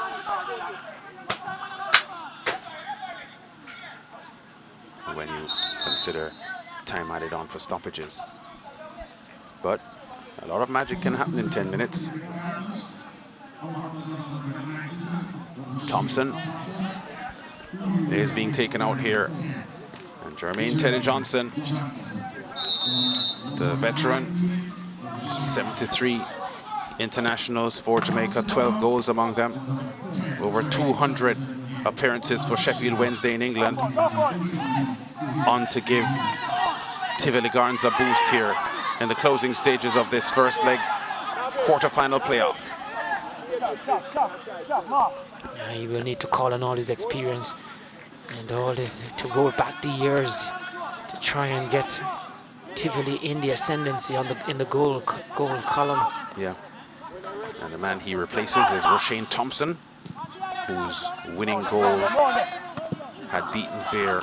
When you consider time added on for stoppages. But a lot of magic can happen in 10 minutes. Thompson is being taken out here. And Jermaine Teddy Johnson, the veteran, 73 internationals for Jamaica, 12 goals among them, over 200 appearances for Sheffield Wednesday in England, on to give Tivoli Gardens a boost here in the closing stages of this first leg quarter-final playoff. Yeah, he will need to call on all his experience and all this to roll back the years to try and get Tivoli in the ascendancy in the goal column. Yeah, and the man he replaces is Roshane Thompson, whose winning goal had beaten Vere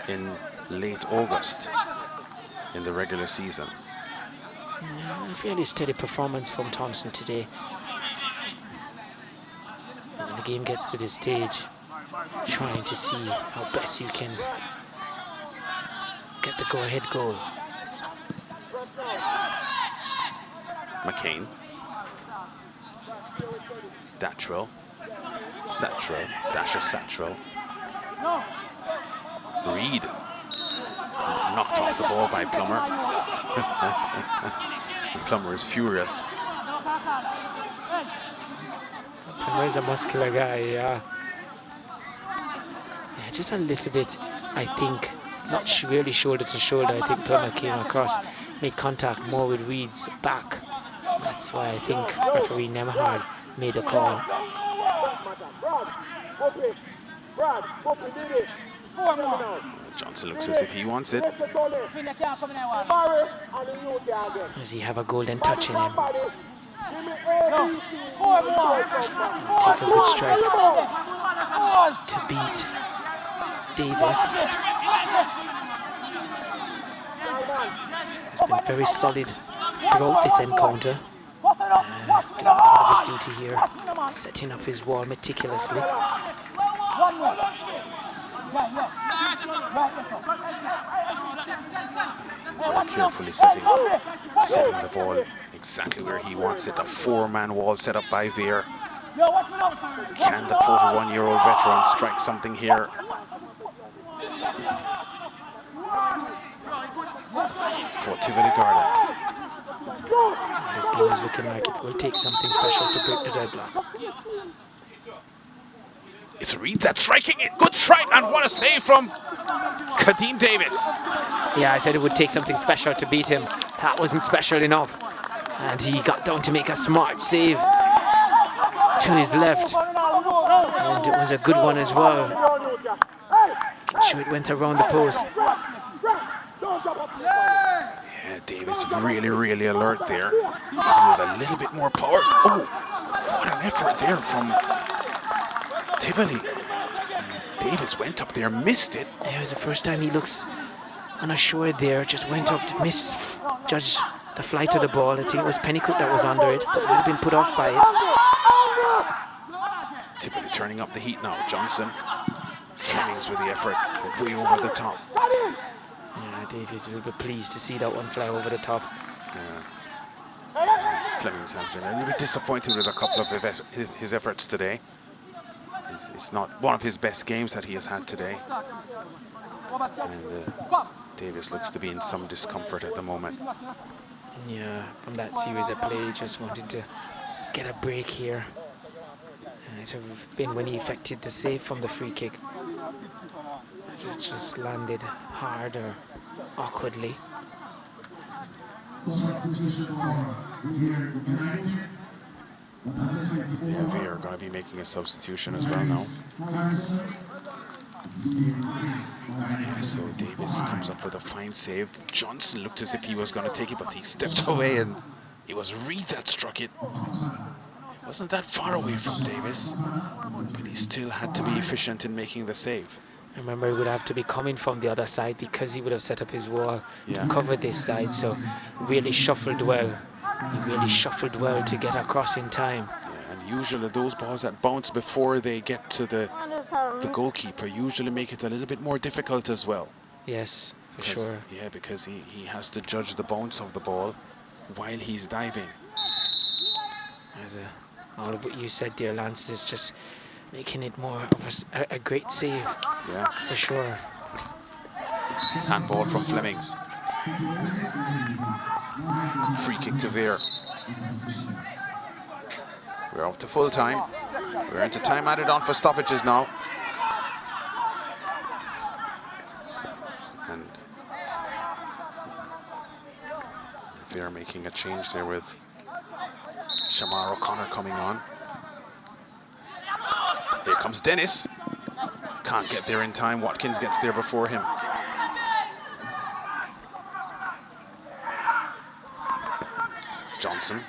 in late August in the regular season. Yeah, a fairly steady performance from Thompson today. And when the game gets to this stage, trying to see how best you can get the go-ahead goal. McCain, Dattrell, Sattrell, Dasher Sattrell, Reed, knocked off the ball by Plummer. Plummer is furious. Plummer is a muscular guy, yeah. Yeah, just a little bit, I think, not really shoulder to shoulder. I think Plummer came across, made contact more with Reed's back. That's why I think referee Nemhard made the call. Johnson looks as if he wants it. Does he have a golden touch in him? Take a good strike to beat Davis. He's been very solid throughout this encounter. Doing part of his duty here, setting up his wall meticulously. Very carefully setting the ball exactly where he wants it. A 4-man wall set up by Vere. Can the 41-year-old veteran strike something here? For Tivoli Gardens. This game is looking like it will take something special to break the deadlock. It's Reed that's striking it. Good strike, and what a save from Kadeem Davis. Yeah, I said it would take something special to beat him. That wasn't special enough. And he got down to make a smart save to his left. And it was a good one as well. Sure, it went around the post. Yeah, Davis really alert there. Even with a little bit more power. Oh, what an effort there from Tivoli. Davis went up there, missed it. Yeah, it was the first time he looks unassured there. Just went up to misjudge the flight of the ball. I think it was Pennycook that was under it, but might have been put off by it. Tivoli turning up the heat now. Johnson. Flemings with the effort. Way over the top. Yeah, Davies will be pleased to see that one fly over the top. Yeah. Flemings has been a little bit disappointed with a couple of his efforts today. It's not one of his best games that he has had today. And Davis looks to be in some discomfort at the moment. Yeah, from that series of play, just wanted to get a break here. It have been when he effected the save from the free kick. It just landed hard or awkwardly. Yeah, Vere are going to be making a substitution as well now. So Davis comes up with a fine save. Johnson looked as if he was going to take it, but he stepped away, and it was Reed that struck it. It wasn't that far away from Davis, but he still had to be efficient in making the save. Remember, he would have to be coming from the other side because he would have set up his wall to cover this side, so really shuffled well. He really shuffled well to get across in time. Yeah, and usually those balls that bounce before they get to the goalkeeper usually make it a little bit more difficult as well. Yes, for sure. Yeah, because he has to judge the bounce of the ball while he's diving. All of what you said there, Lance, is just making it more of a great save. Yeah, for sure. Handball from Flemings. Free kick to Vere. We're up to full time. We're into time added on for stoppages now. And Vere making a change there with Shamar O'Connor coming on. Here comes Dennis. Can't get there in time. Watkins gets there before him. Johnson.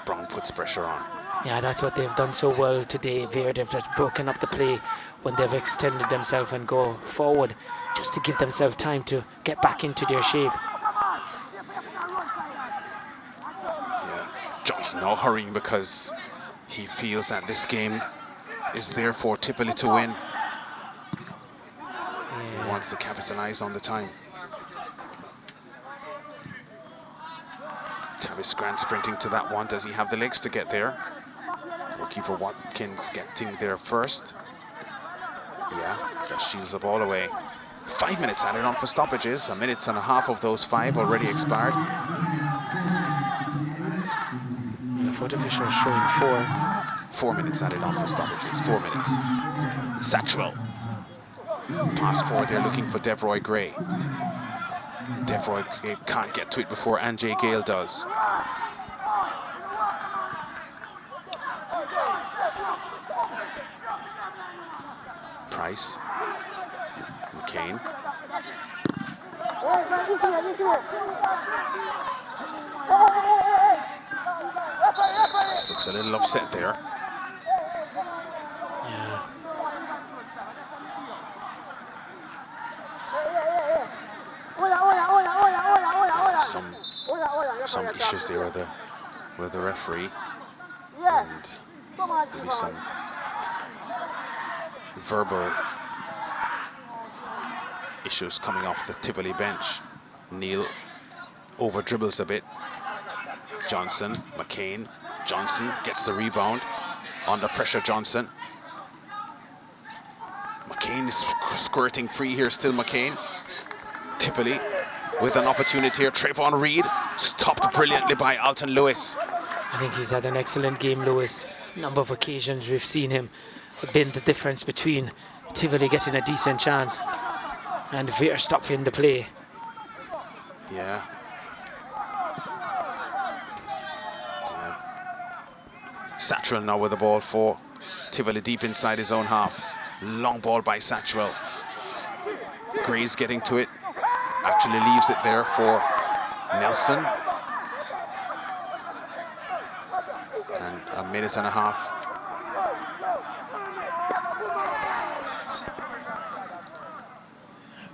Brown puts pressure on. Yeah, that's what they've done so well today, Vere. They've just broken up the play when they've extended themselves and go forward, just to give themselves time to get back into their shape. Yeah. Johnson now hurrying because he feels that this game is there for Tivoli to win. Yeah. He wants to capitalize on the time. Tavis Grant sprinting to that one. Does he have the legs to get there? Goalkeeper Watkins getting there first. Yeah, just shields the ball away. 5 minutes added on for stoppages. 1.5 minutes of those 5 already expired. The foot official is showing 4. 4 minutes added on for stoppages. 4 minutes. Satchwell. Pass forward. They're looking for Devroy Gray. Devroy can't get to it before Anjay Gale does. Price. McCain. Price looks a little upset there. Yeah. Some some issues there with the referee, and maybe some verbal issues coming off the Tivoli bench. Neil over dribbles a bit. Johnson, McCain. Johnson gets the rebound. Under pressure, Johnson. McCain is squirting free here, still McCain. Tivoli with an opportunity here. Trayvon Reed stopped brilliantly by Alton Lewis. I think he's had an excellent game, Lewis. Number of occasions we've seen him been the difference between Tivoli getting a decent chance and Vere stopping the play. Yeah. Satchel now with the ball for Tivoli deep inside his own half. Long ball by Satchel. Gray's getting to it. Actually leaves it there for Nelson. And a minute and a half.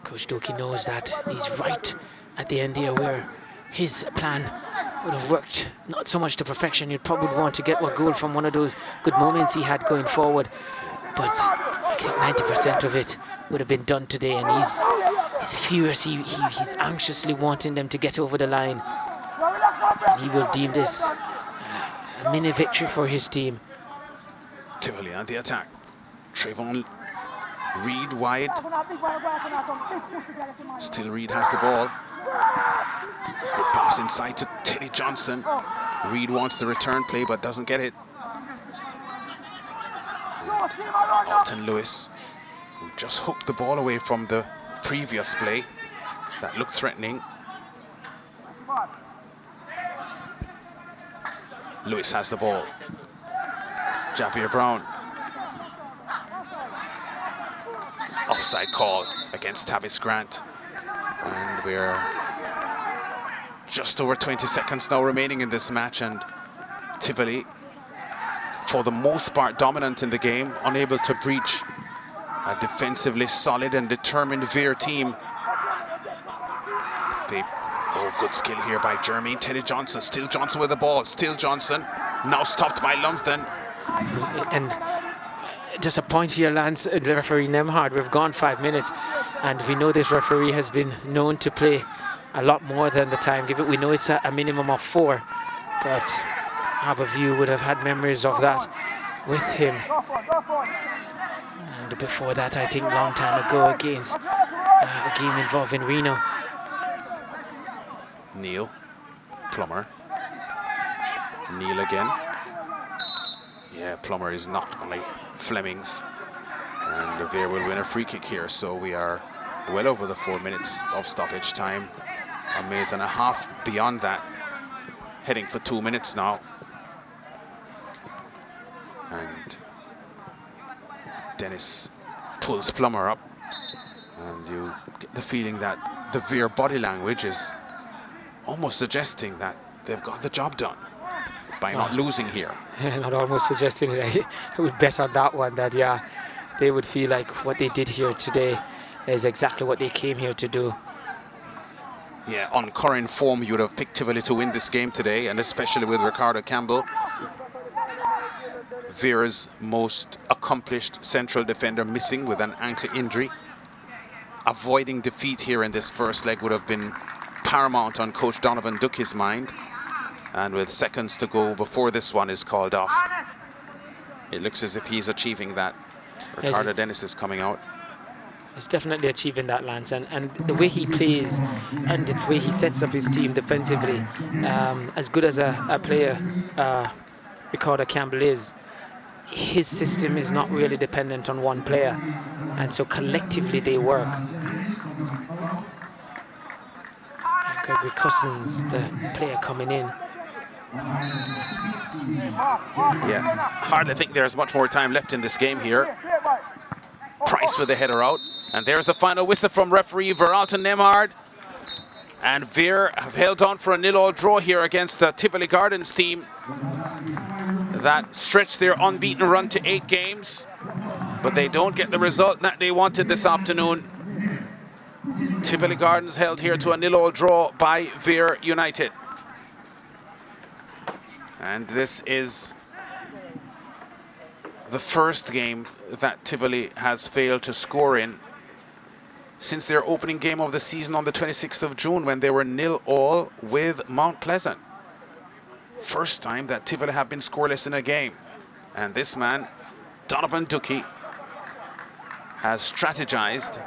Coach Doki knows that he's right at the end here where his plan would have worked not so much to perfection. You'd probably want to get a goal from one of those good moments he had going forward, but I think 90% of it would have been done today, and he's furious. He's anxiously wanting them to get over the line, and he will deem this a mini victory for his team. Tivoli on the attack. Trayvon Reed wide. Still Reed has the ball. Good pass inside to Teddy Johnson. Reed wants the return play but doesn't get it. Alton Lewis, who just hooked the ball away from the previous play that looked threatening. Lewis has the ball. Javier Brown. Offside call against Tavis Grant. And we're just over 20 seconds now remaining in this match, and Tivoli, for the most part, dominant in the game, unable to breach a defensively solid and determined Vere team. Good skill here by Jermaine Teddy Johnson. Still Johnson with the ball. Still Johnson. Now stopped by Lumpton. And just a point here, Lance, referee Nemhard. We've gone 5 minutes, and we know this referee has been known to play a lot more than the time given. We know it's a minimum of 4, but Aberview would have had memories of that with him. And before that, I think long time ago against a game involving Reno. Neil, Plummer. Neil again. Yeah, Plummer is knocked by Flemings. And Vere will win a free kick here, so we are well over the 4 minutes of stoppage time. A minute and a half beyond that. Heading for 2 minutes now. And Dennis pulls Plummer up. And you get the feeling that the Vere body language is almost suggesting that they've got the job done by not losing here. Not almost suggesting it. I would bet on that one that, yeah, they would feel like what they did here today is exactly what they came here to do. Yeah, on current form, you would have picked Tivoli to win this game today, and especially with Ricardo Campbell, Vere's most accomplished central defender, missing with an ankle injury. Avoiding defeat here in this first leg would have been paramount on Coach Donovan Ducky's mind, and with seconds to go before this one is called off, it looks as if he's achieving that. Ricardo Dennis is coming out. He's definitely achieving that, Lance, and the way he plays and the way he sets up his team defensively, as good as a player Ricardo Campbell is, his system is not really dependent on one player, and so collectively they work. Gregory Cousins, the player coming in. Yeah, hardly think there's much more time left in this game here. Price with the header out, and there's the final whistle from referee Veralton Nemhard. And Vere have held on for a 0-0 draw here against the Tivoli Gardens team that stretched their unbeaten run to 8 games, but they don't get the result that they wanted this afternoon. Tivoli Gardens held here to a 0-0 draw by Vere United. And this is the first game that Tivoli has failed to score in since their opening game of the season on the 26th of June, when they were 0-0 with Mount Pleasant. First time that Tivoli have been scoreless in a game. And this man, Donovan Ducky, has strategized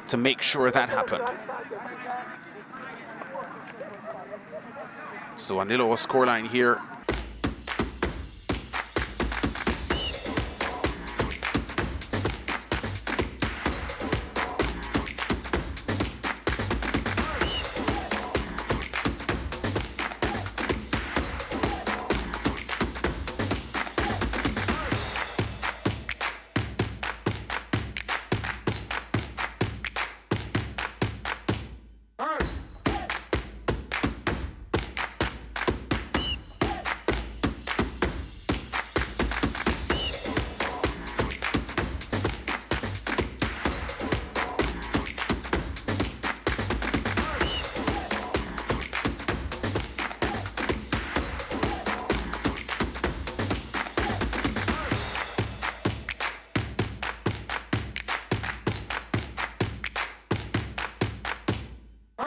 to make sure that happened. So a 0-0 scoreline here